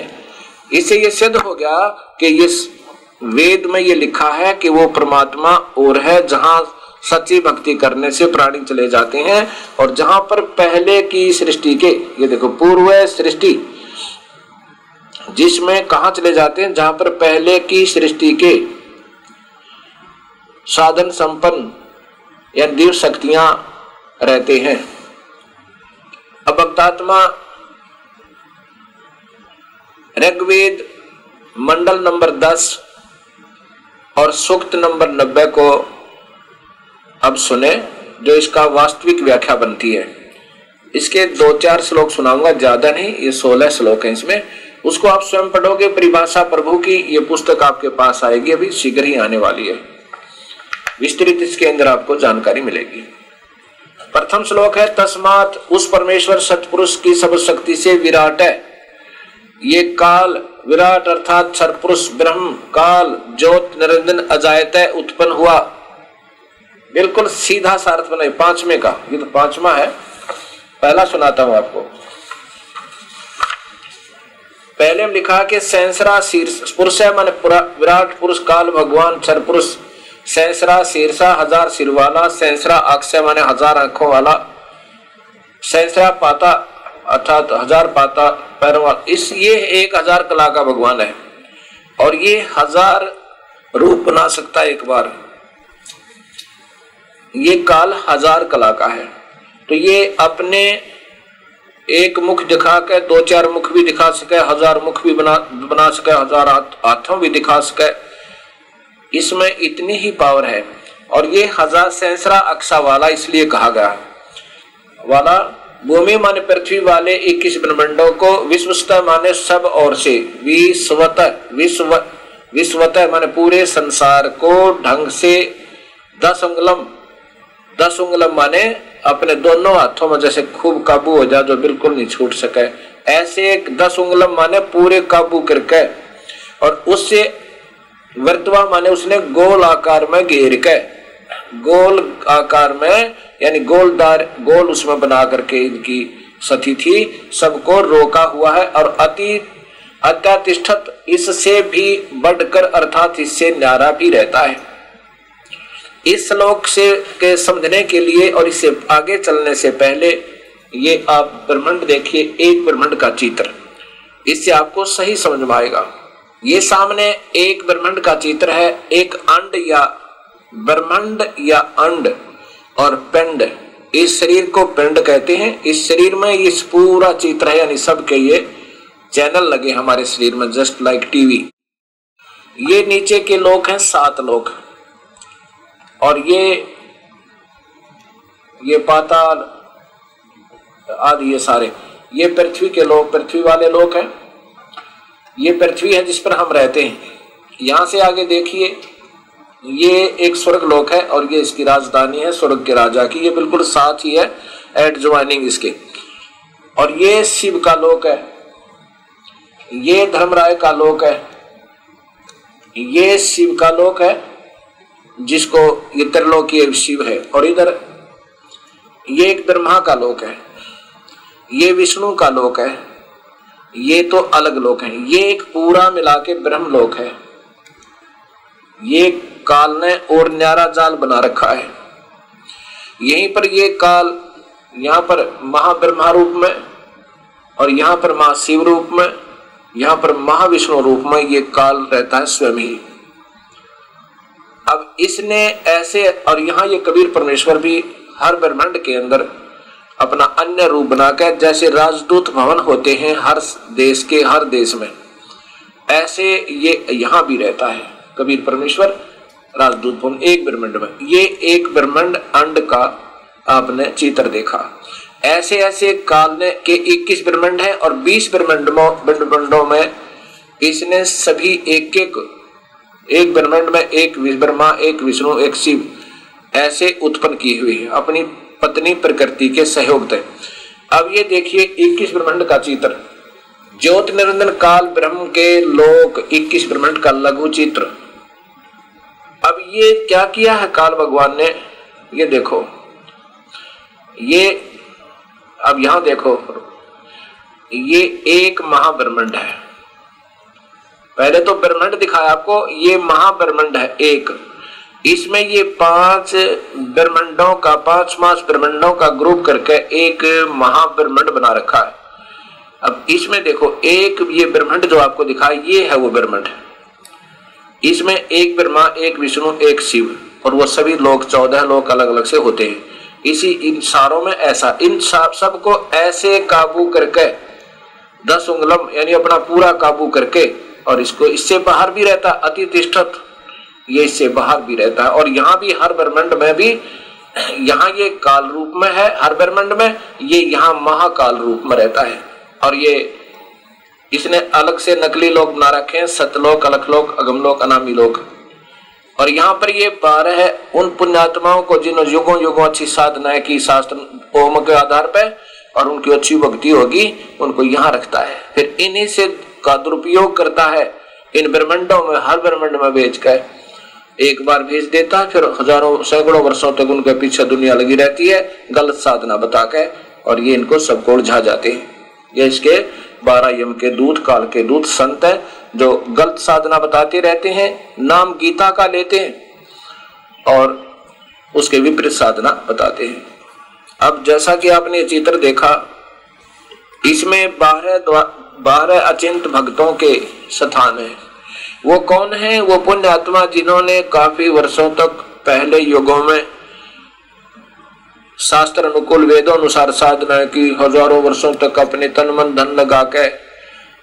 इससे ये सिद्ध हो गया कि इस वेद में ये लिखा है कि वो परमात्मा और है जहां सच्ची भक्ति करने से प्राणी चले जाते हैं। और जहां पर पहले की सृष्टि के, ये देखो पूर्व सृष्टि, जिसमें कहा चले जाते हैं जहां पर पहले की सृष्टि के साधन संपन्न या दिव्य शक्तियां रहते हैं। अब भक्तात्मा ऋग्वेद मंडल नंबर 10 और सूक्त नंबर 90 को अब सुने, जो इसका वास्तविक व्याख्या बनती है। इसके 2-4 श्लोक सुनाऊंगा, ज्यादा नहीं, ये 16 श्लोक हैं इसमें। उसको आप स्वयं पढ़ोगे। परिभाषा प्रभु की ये पुस्तक आपके पास आएगी, अभी शीघ्र ही आने वाली है। विस्तृत इसके अंदर आपको जानकारी मिलेगी। प्रथम श्लोक है, तस्मात् उस परमेश्वर सत्पुरुष की सब शक्ति से विराट है। ये काल विराट अर्थात सत्पुरुष ब्रह्म काल ज्योत निरंजन अजायत उत्पन्न हुआ। बिल्कुल सीधा सा अर्थ बनाए 5वें का, ये तो 5वां है, पहला सुनाता हूं आपको। पहले में लिखा कि सहस्रा शीर्ष पुरुष है माने विराट पुरुष काल भगवान सत्पुरुष। सहस्रा शीर्षा 1000 सिर वाला, सहस्रा अक्षय माने 1000 आंखों वाला, सहस्रा पाता अर्थात 1000 पाता पैरों वाला। इस ये 1000 कला का भगवान है। और ये 1000 रूप बना सकता है एक बार। ये काल 1000 कला का है। तो ये अपने एक मुख दिखा के 2-4 मुख भी दिखा सके, 1000 मुख भी बना सके, 1000 हाथों भी दिखा सके, इसमें इतनी ही पावर है। और ये 1000 सहस्रा अक्षा वाला इसलिए कहा गया वाला। भूमि माने पृथ्वी वाले 21 ब्रह्मांडों को, विश्वतः माने सब ओर से, विश्वतः माने पूरे संसार को ढंग से 10 उंगलम माने अपने दोनों हाथों में जैसे खूब काबू हो जाए जो बिल्कुल नहीं छूट सके, ऐसे एक 10 उंगलम माने पूरे काबू करके, और उससे वर्तवा माने उसने गोल आकार में घेर के, गोल आकार में यानी गोल उसमें बना करके इनकी सती थी, सबको रोका हुआ है। और अत्यातिष्ठत इससे भी बढ़कर अर्थात इससे न्यारा भी रहता है। इस श्लोक से के समझने के लिए और इससे आगे चलने से पहले ये आप ब्रह्मांड देखिए, एक ब्रह्मांड का चित्र, इससे आपको सही समझ में आएगा। ये सामने एक ब्रह्मांड का चित्र है, एक अंड या ब्रह्मांड या अंड और पिंड, इस शरीर को पिंड कहते हैं। इस शरीर में इस पूरा चित्र है, यानी सबके ये चैनल लगे हमारे शरीर में, जस्ट लाइक टीवी। ये नीचे के लोग हैं 7 लोग, और ये पाताल आदि ये सारे, ये पृथ्वी के लोग, पृथ्वी वाले लोग हैं। ये पृथ्वी है जिस पर हम रहते हैं। यहां से आगे देखिए, ये एक स्वर्ग लोक है और ये इसकी राजधानी है स्वर्ग के राजा की, ये बिल्कुल साथ ही है एडजॉइनिंग इसके। और ये शिव का लोक है, ये धर्मराय का लोक है, ये शिव का लोक है जिसको ये त्रिलोकीय शिव है। और इधर ये एक ब्रह्मा का लोक है, ये विष्णु का लोक है, ये तो अलग लोक है। ये एक पूरा मिला के ब्रह्म लोक है। ये काल ने और न्यारा जाल बना रखा है। यहीं पर ये काल, यहाँ पर महाब्रह्मा रूप में और यहाँ पर महाशिव रूप में, यहाँ पर महाविष्णु रूप में ये काल रहता है स्वयं ही। अब इसने ऐसे, और यहाँ ये कबीर परमेश्वर भी हर ब्रह्मांड के अंदर अपना अन्य रूप बनाकर, जैसे राजदूत भवन होते हैं हर देश के हर देश में, ऐसे ये यहाँ भी रहता है कबीर परमेश्वर राजदूत भवन एक ब्रह्मांड में। ये एक ब्रह्मांड अंड का आपने चित्र देखा। ऐसे ऐसे काल ने के 21 ब्रह्मांड है और 20 ब्रह्मांडों में इसने सभी एक ब्रह्मांड में एक ब्रह्मा, एक विष्णु, एक शिव ऐसे उत्पन्न की हुई है अपनी पत्नी प्रकृति के सहयोग से। अब ये देखिए 21 ब्रह्मांड का चित्र, ज्योति निरंजन काल ब्रह्म के लोक 21 ब्रह्मांड का लघु चित्र। अब ये क्या किया है काल भगवान ने, ये देखो, ये अब यहां देखो, ये एक महाब्रह्मांड है। पहले तो ब्रह्मांड दिखाया आपको, ये महाब्रह्मांड है एक। इसमें ये 5 ब्रह्मांडों का 5 ब्रह्मांडों का ग्रुप करके एक महाब्रह्मांड बना रखा है। अब इसमें देखो, एक ये ब्रह्मांड जो आपको दिखाया, ये है वो ब्रह्मांड। इसमें एक ब्रह्मा, एक विष्णु, एक शिव, और वो सभी लोग 14 लोग अलग अलग से होते हैं। इसी इन सारों में ऐसा, इन सबको ऐसे काबू करके 10 उंगलम यानी अपना पूरा काबू करके, और इसको इससे बाहर भी रहता, अतितिष्ठत, ये इससे बाहर भी रहता है। और यहाँ भी हर ब्रह्मांड में भी, यहाँ ये काल रूप में है हर ब्रह्मांड में, ये यहाँ महाकाल रूप में रहता है। और ये इसने अलग से नकली लोक बना रखे हैं, सतलोक, अलखलोक, अगमलोक, अनामी लोक। और यहाँ पर ये 12 है उन पुण्यात्माओं को जिन्होंने युगों युगों अच्छी साधनाएं की शास्त्र ओम के आधार पे, और उनकी अच्छी भक्ति होगी, उनको यहाँ रखता है। फिर इन्हीं से का दुरुपयोग करता है इन ब्रह्मांडों में, हर ब्रह्मांड में भेज कर एक बार भेज देता है, फिर हजारों सैकड़ों वर्षों तक उनके पीछे दुनिया लगी रहती है गलत साधना बता के, और ये इनको सबको उलझा जाते हैं। ये इसके 12 यम के दूत, काल के दूत संत है जो गलत साधना बताते रहते हैं, नाम गीता का लेते हैं और उसके विपरीत साधना बताते हैं। अब जैसा कि आपने चित्र देखा, इसमें 12 अचिंत भक्तों के स्थान है। वो कौन है? वो पुण्य आत्मा जिन्होंने काफी वर्षों तक पहले युगों में शास्त्र अनुकूल वेदों अनुसार साधना की, हजारों वर्षों तक अपने तन मन धन लगा के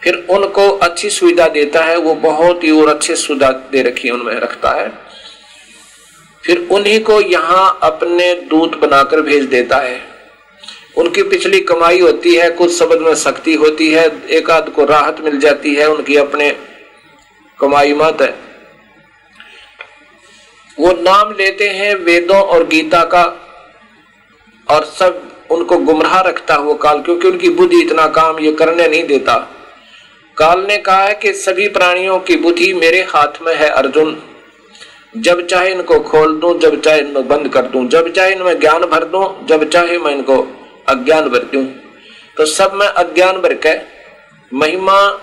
फिर उनको अच्छी सुविधा देता है। वो बहुत ही और अच्छी सुविधा दे रखी है, उनमें रखता है। फिर उन्हीं को यहाँ अपने दूत बनाकर भेज देता है। उनकी पिछली कमाई होती है, कुछ शब्द में शक्ति होती है, एक आध को राहत मिल जाती है, उनकी अपने कमाई मत है। वो नाम लेते हैं वेदों और गीता का और सब उनको गुमराह रखता है वो काल, क्योंकि उनकी बुद्धि इतना काम ये करने नहीं देता। काल ने कहा है कि सभी प्राणियों की बुद्धि मेरे हाथ में है अर्जुन, जब चाहे इनको खोल दूं, जब चाहे इनको बंद कर दूं, जब चाहे इनमें ज्ञान भर दूं, जब चाहे मैं इनको अज्ञान भर दूं। तो सब में अज्ञान भर के महिमा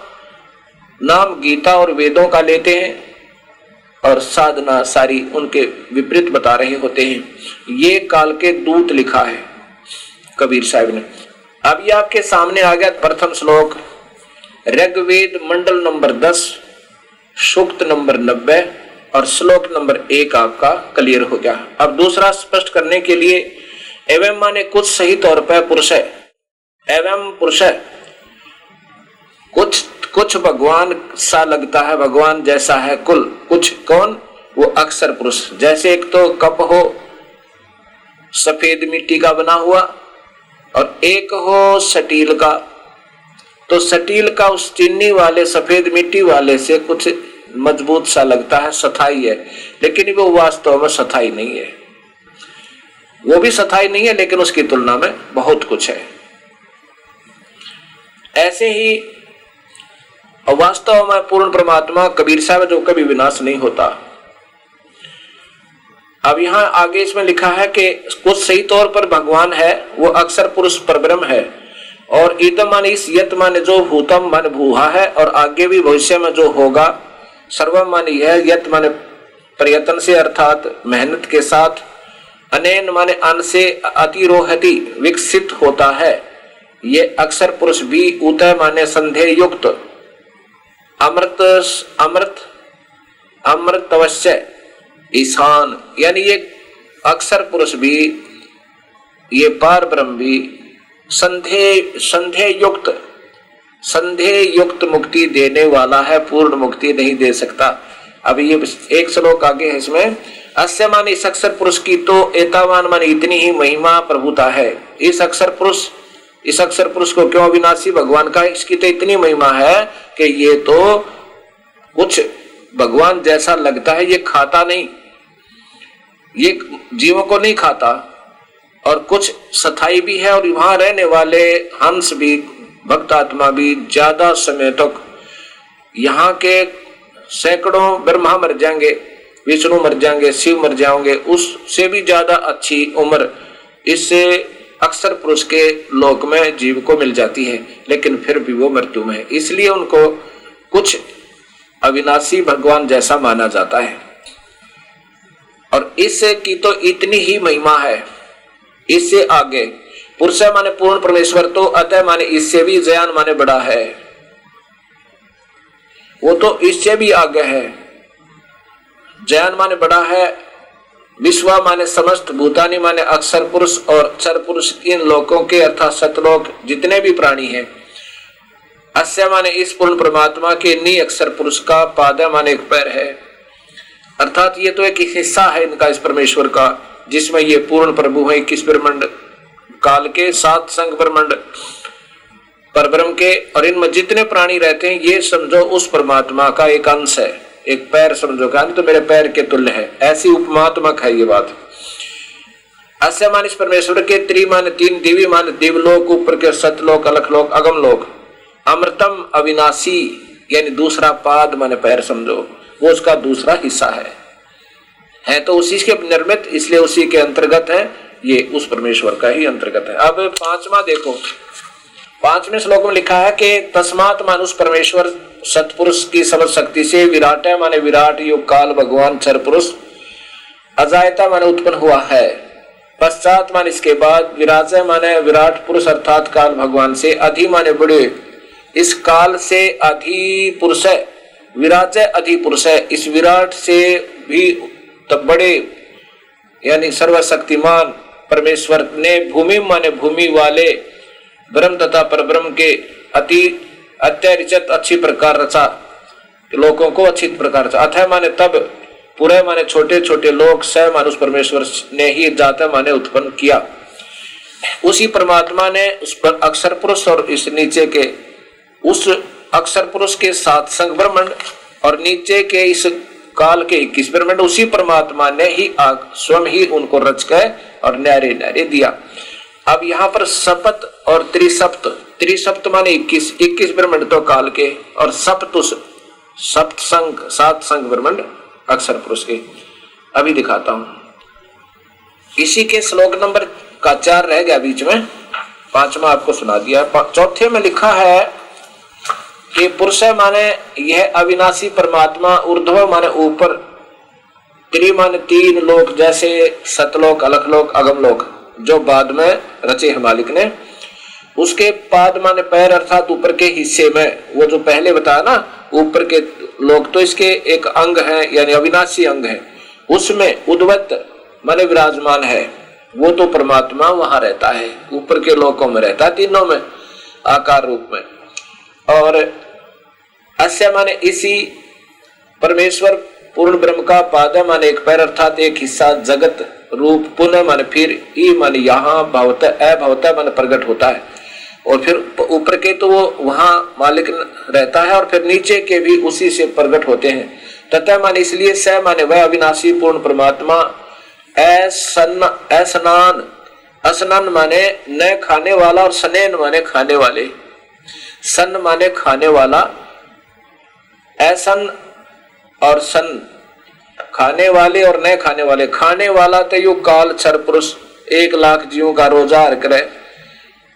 नाम गीता और वेदों का लेते हैं और साधना सारी उनके विपरीत बता रहे होते हैं। ये काल के दूत लिखा है कबीर साहब ने। अब ये आपके सामने आ गया प्रथम श्लोक, ऋग्वेद मंडल नंबर 10, सूक्त नंबर 90 और श्लोक नंबर 1 आपका क्लियर हो गया। अब दूसरा स्पष्ट करने के लिए एवं माने कुछ सही तौर पर पुरुष है, एवं पुरुष है, कुछ भगवान सा लगता है, भगवान जैसा है कुल, कुछ कौन? वो अक्षर पुरुष। जैसे एक तो कप हो सफेद मिट्टी का बना हुआ और एक हो सटील का, तो सटील का उस चीनी वाले सफेद मिट्टी वाले से कुछ मजबूत सा लगता है, सथाई है, लेकिन वो वास्तव में सथाई नहीं है। वो भी सथाई नहीं है, लेकिन उसकी तुलना में बहुत कुछ है। ऐसे ही वास्तव में पूर्ण परमात्मा कबीर साहब जो कभी विनाश नहीं होता। अब यहां आगे इसमें लिखा है कि कुछ सही तौर पर भगवान है, वो अक्षर पुरुष परब्रह्म है, और ईदम माने इस, यत माने जो, भूतम माने भूहा है, और आगे भी भविष्य में जो होगा, सर्वम माने यह, यत माने प्रयत्न से अर्थात मेहनत के साथ, अनेन माने अन से, अतिरोहति विकसित होता है। ये अक्षर पुरुष भी, उतय माने संदेह युक्त, अमृत अमृत अमृत अवश्य, ईशान, यानी ये अक्षर पुरुष भी, ये पार ब्रह्म भी संदेह युक्त मुक्ति देने वाला है, पूर्ण मुक्ति नहीं दे सकता। अभी ये एक श्लोक आगे है, इसमें अस्य माने इस अक्षर पुरुष की तो एतावान माने इतनी ही महिमा प्रभुता है। इस अक्षर पुरुष को क्यों अविनाशी भगवान का, इसकी तो इतनी महिमा है कि ये तो कुछ भगवान जैसा लगता है, ये खाता नहीं, ये जीवों को नहीं खाता, और कुछ सथाई भी है, और वहां रहने वाले हंस भी, भक्त आत्मा भी ज्यादा समय तक, यहाँ के सैकड़ों ब्रह्मा मर जाएंगे, विष्णु मर जाएंगे, शिव मर जाओगे, उससे भी ज्यादा अच्छी उम्र इससे अक्षर पुरुष के लोक में जीव को मिल जाती है, लेकिन फिर भी वो मृत्यु में है। इसलिए उनको कुछ अविनाशी भगवान जैसा माना जाता है, और इससे की तो इतनी ही महिमा है। इससे आगे पुरुष माने पूर्ण परमेश्वर, तो अतः माने इससे भी, जयान माने बड़ा है, वो तो इससे भी आगे है। जयान माने बड़ा है, विश्वा माने समस्त, भूतानी माने अक्षर पुरुष और अक्षर पुरुष, इन लोकों के अर्थात सतलोक जितने भी प्राणी हैं। अस्य माने इस पूर्ण परमात्मा के नी अक्षर पुरुष का, पाद माने एक पैर है, अर्थात ये तो एक हिस्सा है इनका, इस परमेश्वर का, जिसमें ये पूर्ण प्रभु है। 21 ब्रह्मांड काल के 7 संघ ब्रह्मांड परब्रह्म के, और इनमें जितने प्राणी रहते हैं ये समझो उस परमात्मा का एक अंश है, एक पैर समझो, कहा तो मेरे पैर के तुल्य है, ऐसी उपमात्मक है ये बात। अस्य मान इस परमेश्वर के, त्रि मान 3, दिव्य मान दिवलोक, ऊपर के सतलोक, अलखलोक, अगमलोक, अमृतम अविनाशी, यानी दूसरा पाद माने पैर समझो, वो उसका दूसरा हिस्सा है तो उसी के निर्मित, इसलिए उसी के अंतर्गत है, ये उस परमेश्वर का ही अंतर्गत है। अब 5वां देखो, 5वें श्लोक में लिखा है कि तस्मात् मान उस परमेश्वर सतपुरुष की समझ शक्ति से, विराट है माने विराट युग काल भगवान क्षर पुरुष, अजायता माने उत्पन्न हुआ है, पश्चात माने इसके बाद, विराज माने विराट पुरुष अर्थात काल भगवान से, अधि माने बड़े, इस काल से अधि पुरुष है, विराट अधिपुरुष है। इस विराट से भी तब बड़े यानी सर्वशक्तिमान परमेश्वर ने भूमि माने भूमि वाले ब्रह्म तथा परब्रह्म के अति अत्यरिचत अच्छी प्रकार रचा, लोगों को अच्छी प्रकार रचा। अथय माने तब, पूरे माने छोटे छोटे लोग, स माने उस परमेश्वर ने ही जाता माने उत्पन्न किया। उसी परमात्मा ने उस पर अक्षर पुरुष और इस नीचे के उस अक्षर पुरुष के 7 संग ब्रह्मांड और नीचे के इस काल के 21 ब्रह्मांड, उसी परमात्मा ने ही स्वयं ही उनको रच के और न्यारे न्यारे दिया। अब यहाँ पर सप्त और त्रिसप्त, त्रिसप्त माने 21 ब्रह्मांड तो काल के, और सप्तुष सप्त संग 7 संग ब्रह्मांड अक्षर पुरुष के। अभी दिखाता हूं। इसी के श्लोक नंबर का 4 रह गया बीच में, 5वां आपको सुना दिया। चौथे में लिखा है कि पुरुष माने यह अविनाशी परमात्मा, ऊर्ध्व माने ऊपर, त्रि माने 3 लोक, जैसे सतलोक, अलखलोक, अगमलोक, जो बाद में रचे हैं मालिक ने। उसके पाद माने पैर, अर्थात ऊपर के हिस्से में, वो जो पहले बताया ना ऊपर के लोक, तो इसके एक अंग है यानी अविनाशी अंग है, उसमें उद्वत माने विराजमान है। वो तो परमात्मा वहां रहता है, ऊपर के लोकों में रहता है, तीनों में आकार रूप में। और अस्य माने इसी परमेश्वर पूर्ण ब्रह्म का पाद माने एक पैर, अर्थात एक हिस्सा जगत रूप, पुनः माने फिर, ई माने यहाँ, भवतः अभवतः माने प्रकट होता है। और फिर ऊपर के तो वो वहां मालिक रहता है, और फिर नीचे के भी उसी से प्रकट होते हैं। तथा माने इसलिए स माने वह अविनाशी पूर्ण परमात्मा, असनान, असनन माने न खाने वाला, और सनैन माने खाने वाले। सन माने खाने वाला, ऐसन और सन खाने वाले और न खाने वाले। खाने वाला तो यु काल क्षर पुरुष 1 लाख जीवों का रोजा करे,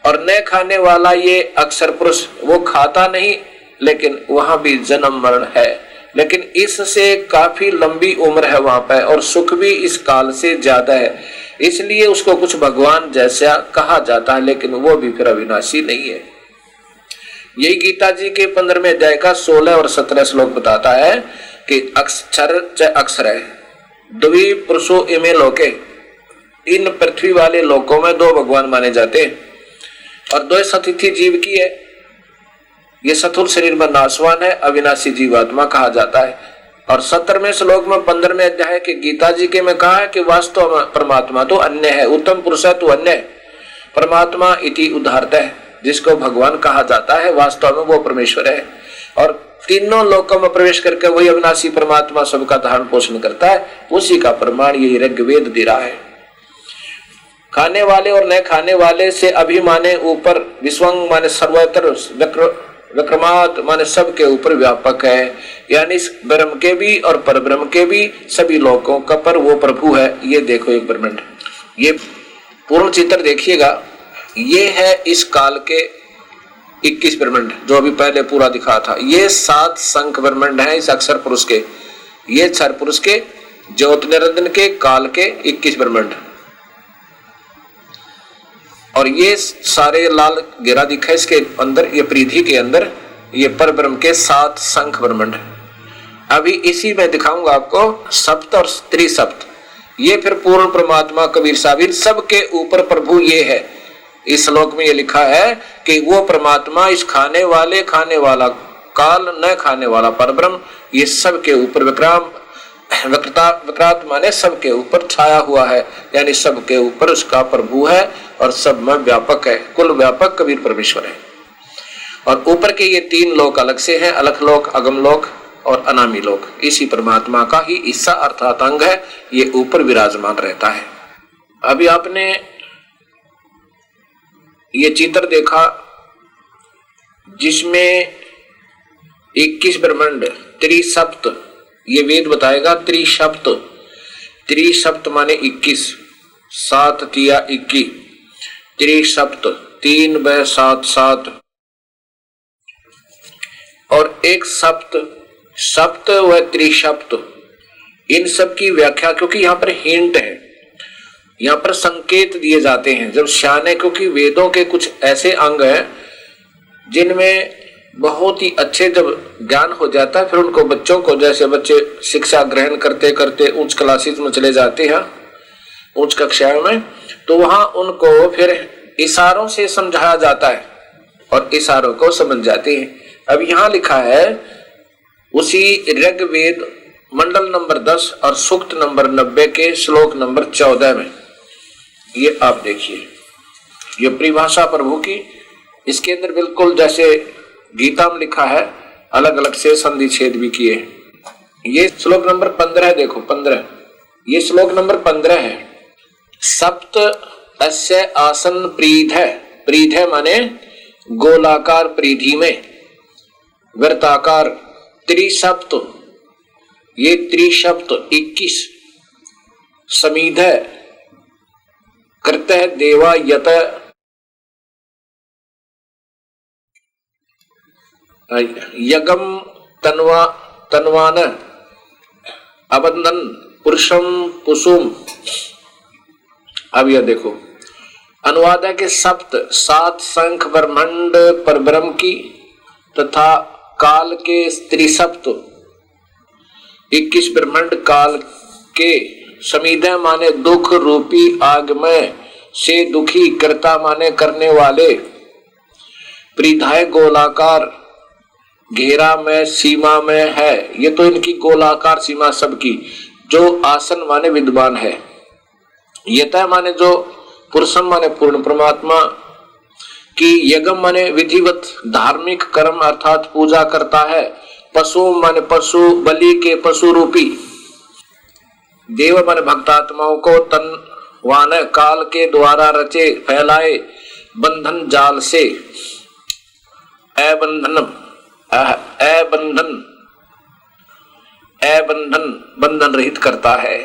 और न खाने वाला ये अक्षर पुरुष, वो खाता नहीं लेकिन वहां भी जन्म मरण है, लेकिन इससे काफी लंबी उम्र है वहां पर, और सुख भी इस काल से ज्यादा है, इसलिए उसको कुछ भगवान जैसा कहा जाता है, लेकिन वो भी फिर अविनाशी नहीं है। यही गीता जी के 15वें अध्याय का 16 और 17 श्लोक बताता है कि अक्षर च अक्षर है द्वि पुरुषो इमे लोके, इन पृथ्वी वाले लोकों में 2 भगवान माने जाते हैं, और 2 सतिथि जीव की है। ये सथुर शरीर में नाशवान है, अविनाशी जीवात्मा कहा जाता है। और 17वें श्लोक में 15वें अध्याय के गीता जी के में कहा है कि वास्तव में परमात्मा तो अन्य है, उत्तम पुरुष है तो अन्य है, परमात्मा इति उदाहरत है, जिसको भगवान कहा जाता है, वास्तव में वो परमेश्वर है। और तीनों लोकों में प्रवेश करके वही अविनाशी परमात्मा सबका धारण पोषण करता है, उसी का प्रमाण यही ऋग्वेद दे रहा है। खाने वाले और न खाने वाले से अभी माने ऊपर, विश्वंग माने सर्वत्र, विक्रमात् माने सबके ऊपर व्यापक है, यानी इस ब्रह्म के भी और परब्रह्म के भी सभी लोकों का पर वो प्रभु है। ये देखो एक ब्रह्मांड, ये पूर्ण चित्र देखिएगा, ये है इस काल के 21 ब्रह्मांड जो अभी पहले पूरा दिखा था। ये 7 संख ब्रह्मांड है इस अक्षर पुरुष के, ये क्षर पुरुष के, ज्योत निरंजन के, काल के 21 ब्रह्मांड, और ये सारे लाल घेरा दिखा इसके अंदर, ये परिधि के अंदर, ये परब्रह्म के 7 संख ब्रह्मांड। अभी इसी में दिखाऊंगा आपको सप्त और त्रिसप्त। ये फिर पूर्ण परमात्मा कबीर साबिर सबके ऊपर प्रभु ये है। इस श्लोक में ये लिखा है कि वो परमात्मा इस खाने वाला काल, न खाने वाला परब्रह्म, ये सबके ऊपर विक्रांत माने सबके ऊपर छाया हुआ है, यानी सबके ऊपर उसका प्रभु है और सब में व्यापक है, कुल व्यापक कबीर परमेश्वर है। और ऊपर के ये 3 लोक अलग से हैं, अलखलोक, अगमलोक और अनामी लोक, इसी परमात्मा का ही हिस्सा अर्थात अंग है, ये ऊपर विराजमान रहता है। अभी आपने ये चित्र देखा जिसमें 21 ब्रह्मांड, त्रिसप्त, ये वेद बताएगा त्रिसप्त, त्रिसप्त माने 21, 7 तिया 21, त्रिसप्त 3 व 7 7, और एक सप्त, सप्त व त्रिसप्त, इन सब की व्याख्या, क्योंकि यहाँ पर हिंट है, यहाँ पर संकेत दिए जाते हैं जब श्याने, क्योंकि वेदों के कुछ ऐसे अंग हैं जिनमें बहुत ही अच्छे जब ज्ञान हो जाता है, फिर उनको बच्चों को, जैसे बच्चे शिक्षा ग्रहण करते करते उच्च क्लासेस में चले जाते हैं, उच्च कक्षाओं में, तो वहां उनको फिर इशारों से समझाया जाता है और इशारों को समझ जाते हैं। अब यहाँ लिखा है उसी ऋग्वेद मंडल नंबर 10 और सूक्त नंबर 90 के श्लोक नंबर 14 में, ये आप देखिए, ये परिभाषा प्रभु की, इसके अंदर बिल्कुल जैसे गीता में लिखा है, अलग अलग से संधि छेद भी किए। ये श्लोक नंबर 15 देखो, 15, ये श्लोक नंबर 15 है। सप्त अस्य आसन प्रीध है, प्रीध है माने गोलाकार परिधि में, वृत्ताकार, त्रिसप्त, ये त्रिशप्त 21, समीध करते है देवा यत यगम तन्वान अबंधन पुरुषम पुसुम। अब यह देखो, अनुवाद है कि सप्त 7 शंख ब्रह्मांड परब्रह्म की तथा काल के त्रिसप्त 21 ब्रह्मांड काल के, समीधे माने दुख रूपी आग में से दुखी, कर्ता माने करने वाले, परिधाय गोलाकार घेरा में सीमा में है, ये तो इनकी गोलाकार सीमा सबकी, जो आसन माने विद्वान है, यतः माने जो, पुरुषम माने पूर्ण परमात्मा की, यज्ञ माने विधिवत धार्मिक कर्म अर्थात पूजा करता है, पशु माने पशु बलि के पशु रूपी, देव माने भक्तात्माओं को, तनवान काल के द्वारा रचे फैलाए बंधन जाल से, अबंधनम अबंधन बंधन रहित करता है,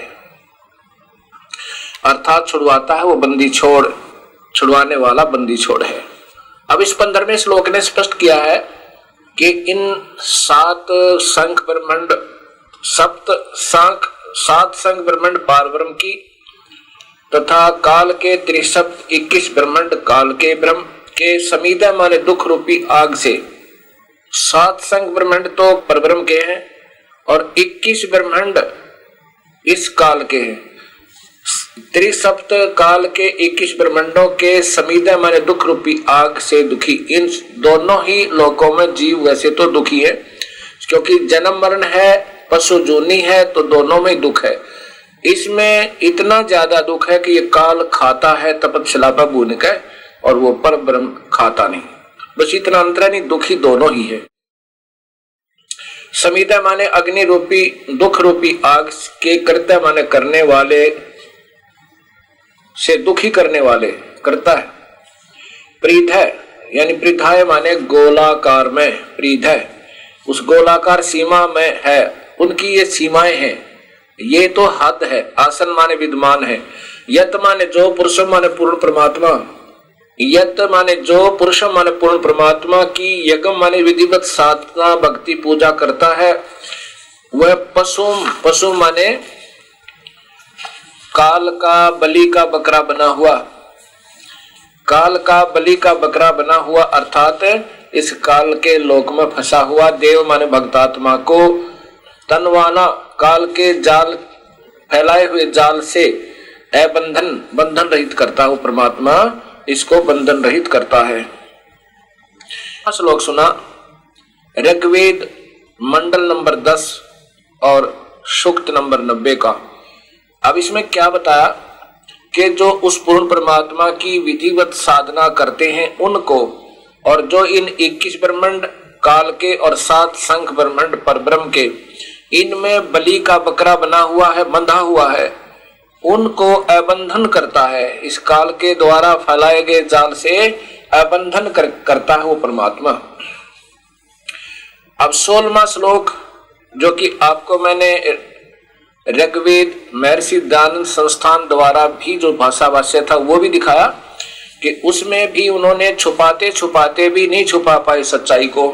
अर्थात छुड़वाता है, वो बंदी छोड़, छुड़वाने वाला बंदी छोड़ है। अब इस 15वें श्लोक ने स्पष्ट किया है कि इन 7 शंख ब्रह्मांड, 7 शंख ब्रह्मांड पारब्रह्म की तथा काल के त्रिसप्त 21 ब्रह्मांड काल के ब्रह्म के, समीधा माने दुख रूपी आग से, 7 शंख ब्रह्मांड तो परब्रह्म के हैं और 21 ब्रह्मांड इस काल के हैं, त्रिसप्त काल के 21 ब्रह्मांडों के समीधा माने दुख रूपी आग से दुखी। इन दोनों ही लोकों में जीव वैसे तो दुखी है, क्योंकि जन्म मरण है, पशु जोनी है, तो दोनों में दुख है। इसमें इतना ज्यादा दुख है कि ये काल खाता है तपस्या बून का, और वो पर ब्रह्म खाता नहीं, बस इतना अंतर नहीं, दुखी दोनों ही है। समीधा माने अग्नि रूपी दुख रूपी आग के, कर्ता माने करने वाले से दुखी करने वाले, करता है। प्रीध है यानी प्रीधाय माने गोलाकार में, प्रीध है उस गोलाकार सीमा में है, उनकी ये सीमाएं हैं, ये तो हद है। आसन माने विद्यमान है, यत माने जो, पुरुष माने पूर्ण परमात्मा, यत माने जो, पुरुष माने पूर्ण परमात्मा की, यज्ञ माने विधिवत साधना भक्ति पूजा करता है। वह पशु माने काल का बलि का बकरा बना हुआ, काल का बलि का बकरा बना हुआ, अर्थात इस काल के लोक में फंसा हुआ। देव माने भक्तात्मा को, तनवाना काल के जाल फैलाए हुए जाल से, अबंधन बंधन रहित करता हूं, परमात्मा इसको बंधन रहित करता है। श्लोक सुना ऋग्वेद मंडल नंबर 10 और सूक्त नंबर 90 का। अब इसमें क्या बताया कि जो उस पूर्ण परमात्मा की विधिवत साधना करते हैं उनको, और जो इन 21 ब्रह्मांड काल के और 7 शंख ब्रह्मांड परब्रह्म के, इनमें बलि का बकरा बना हुआ है, बंधा हुआ है, उनको अबंधन करता है। इस काल के द्वारा फैलाए गए जाल से अबंधन करता है वो परमात्मा। अब 16वां श्लोक, जो कि आपको मैंने ऋग्वेद महर्षि दयानंद संस्थान द्वारा भी जो भाषा भाष्य था वो भी दिखाया कि उसमें भी उन्होंने छुपाते छुपाते भी नहीं छुपा पाए सच्चाई को।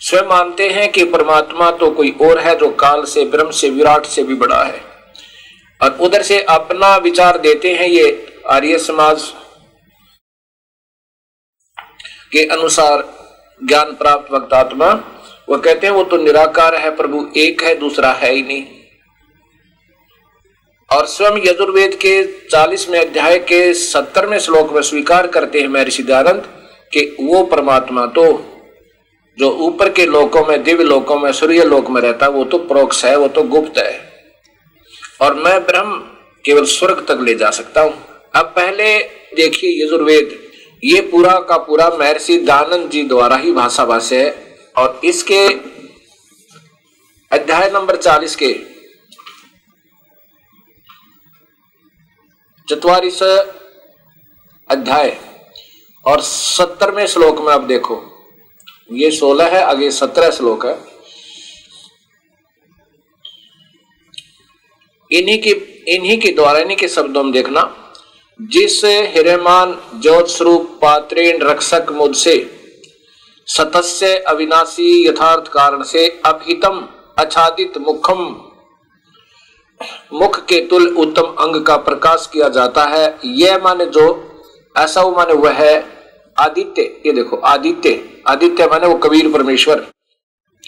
स्वयं मानते हैं कि परमात्मा तो कोई और है जो काल से, ब्रह्म से, विराट से भी बड़ा है, और उधर से अपना विचार देते हैं। ये आर्य समाज के अनुसार ज्ञान प्राप्त भक्तात्मा, वो कहते हैं वो तो निराकार है, प्रभु एक है, दूसरा है ही नहीं। और स्वयं यजुर्वेद के 40वें अध्याय के 70वें श्लोक में स्वीकार करते हैं महर्षि दयानंद कि वो परमात्मा तो जो ऊपर के लोकों में, दिव्य लोकों में, सूर्य लोक में रहता है, वो तो प्रोक्ष है, वो तो गुप्त है, और मैं ब्रह्म केवल स्वर्ग तक ले जा सकता हूं। अब पहले देखिए यजुर्वेद, ये पूरा का पूरा महर्षि दयानंद जी द्वारा ही भाषा भाष्य है, और इसके अध्याय नंबर 40 के 44 अध्याय और 70वें श्लोक में आप देखो, ये 16 है, आगे 17 श्लोक है। इन्हीं के द्वारा, इन्हीं के शब्दों में देखना, जिस हिरेमान ज्योत स्वरूप पात्रेण रक्षक मुझसे सतस्य अविनाशी यथार्थ कारण से अभिहितम आच्छादित मुखम, मुख के तुल उत्तम अंग का प्रकाश किया जाता है, यह माने जो ऐसा वो माने वह है आदित्य। ये देखो आदित्य, आदित्य माने वो कबीर परमेश्वर,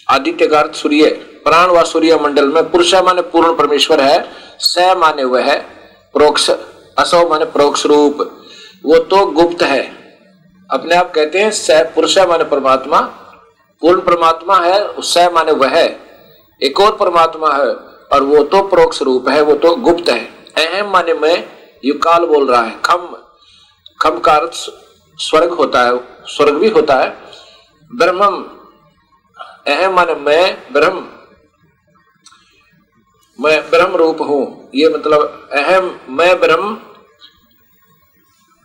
आदित्य का अर्थ सूर्य, प्राण व सूर्य मंडल में पुरुष माने पूर्ण परमेश्वर है, स माने वह है प्रोक्ष, असो माने प्रोक्ष रूप, वो तो गुप्त है। अपने आप कहते हैं स पुरुष माने परमात्मा, पूर्ण परमात्मा है, स माने वह है, एक और परमात्मा है और वो तो प्रोक्ष रूप है, वो तो गुप्त है। अहम माने मैं, युकाल बोल रहा है, खम का अर्थ स्वर्ग होता है, स्वर्ग भी होता है। ब्रह्मम, अहम माने मैं ब्रह्म, मैं ब्रह्म रूप हूं, ये मतलब अहम मैं ब्रह्म,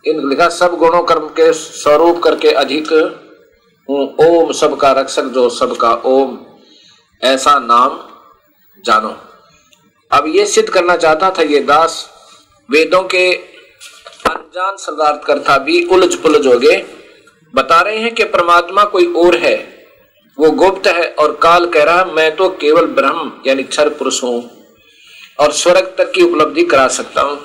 इन लिखा सब गुणों कर्म के स्वरूप करके अधिक हूं, ओम सबका रक्षक जो सबका ओम, ऐसा नाम जानो। अब ये सिद्ध करना चाहता था ये दास, वेदों के अनजान शब्दार्थ कर्ता भी उलझ पुलझ हो गए। बता रहे हैं कि परमात्मा कोई और है, वो गुप्त है, और काल कह रहा है मैं तो केवल ब्रह्म यानी क्षर पुरुष हूं और स्वर्ग तक की उपलब्धि करा सकता हूं।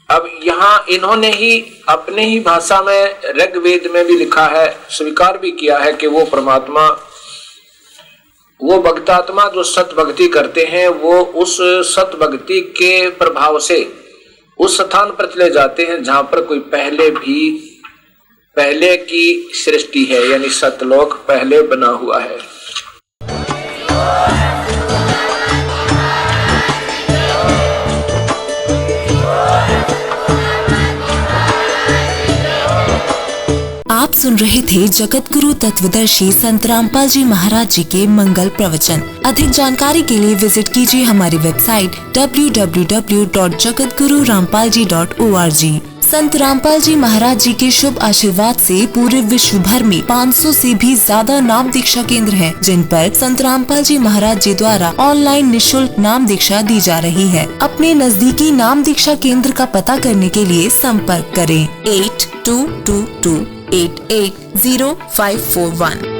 अब यहाँ इन्होंने ही अपने ही भाषा में ऋग्वेद में भी लिखा है, स्वीकार भी किया है कि वो परमात्मा, वो भक्तात्मा जो सत भक्ति करते हैं, वो उस सत भक्ति के प्रभाव से उस स्थान पर चले जाते हैं जहां पर कोई पहले की सृष्टि है, यानी सतलोक पहले बना हुआ है। आप सुन रहे थे जगत गुरु तत्वदर्शी संत रामपाल जी महाराज जी के मंगल प्रवचन। अधिक जानकारी के लिए विजिट कीजिए हमारी वेबसाइट www.jagatgururampalji.org। संत रामपाल जी महाराज जी के शुभ आशीर्वाद से पूरे विश्व भर में 500 से भी ज्यादा नाम दीक्षा केंद्र हैं, जिन पर संत रामपाल जी महाराज जी द्वारा ऑनलाइन निःशुल्क नाम दीक्षा दी जा रही है। अपने नजदीकी नाम दीक्षा केंद्र का पता करने के लिए संपर्क करें 8222880541।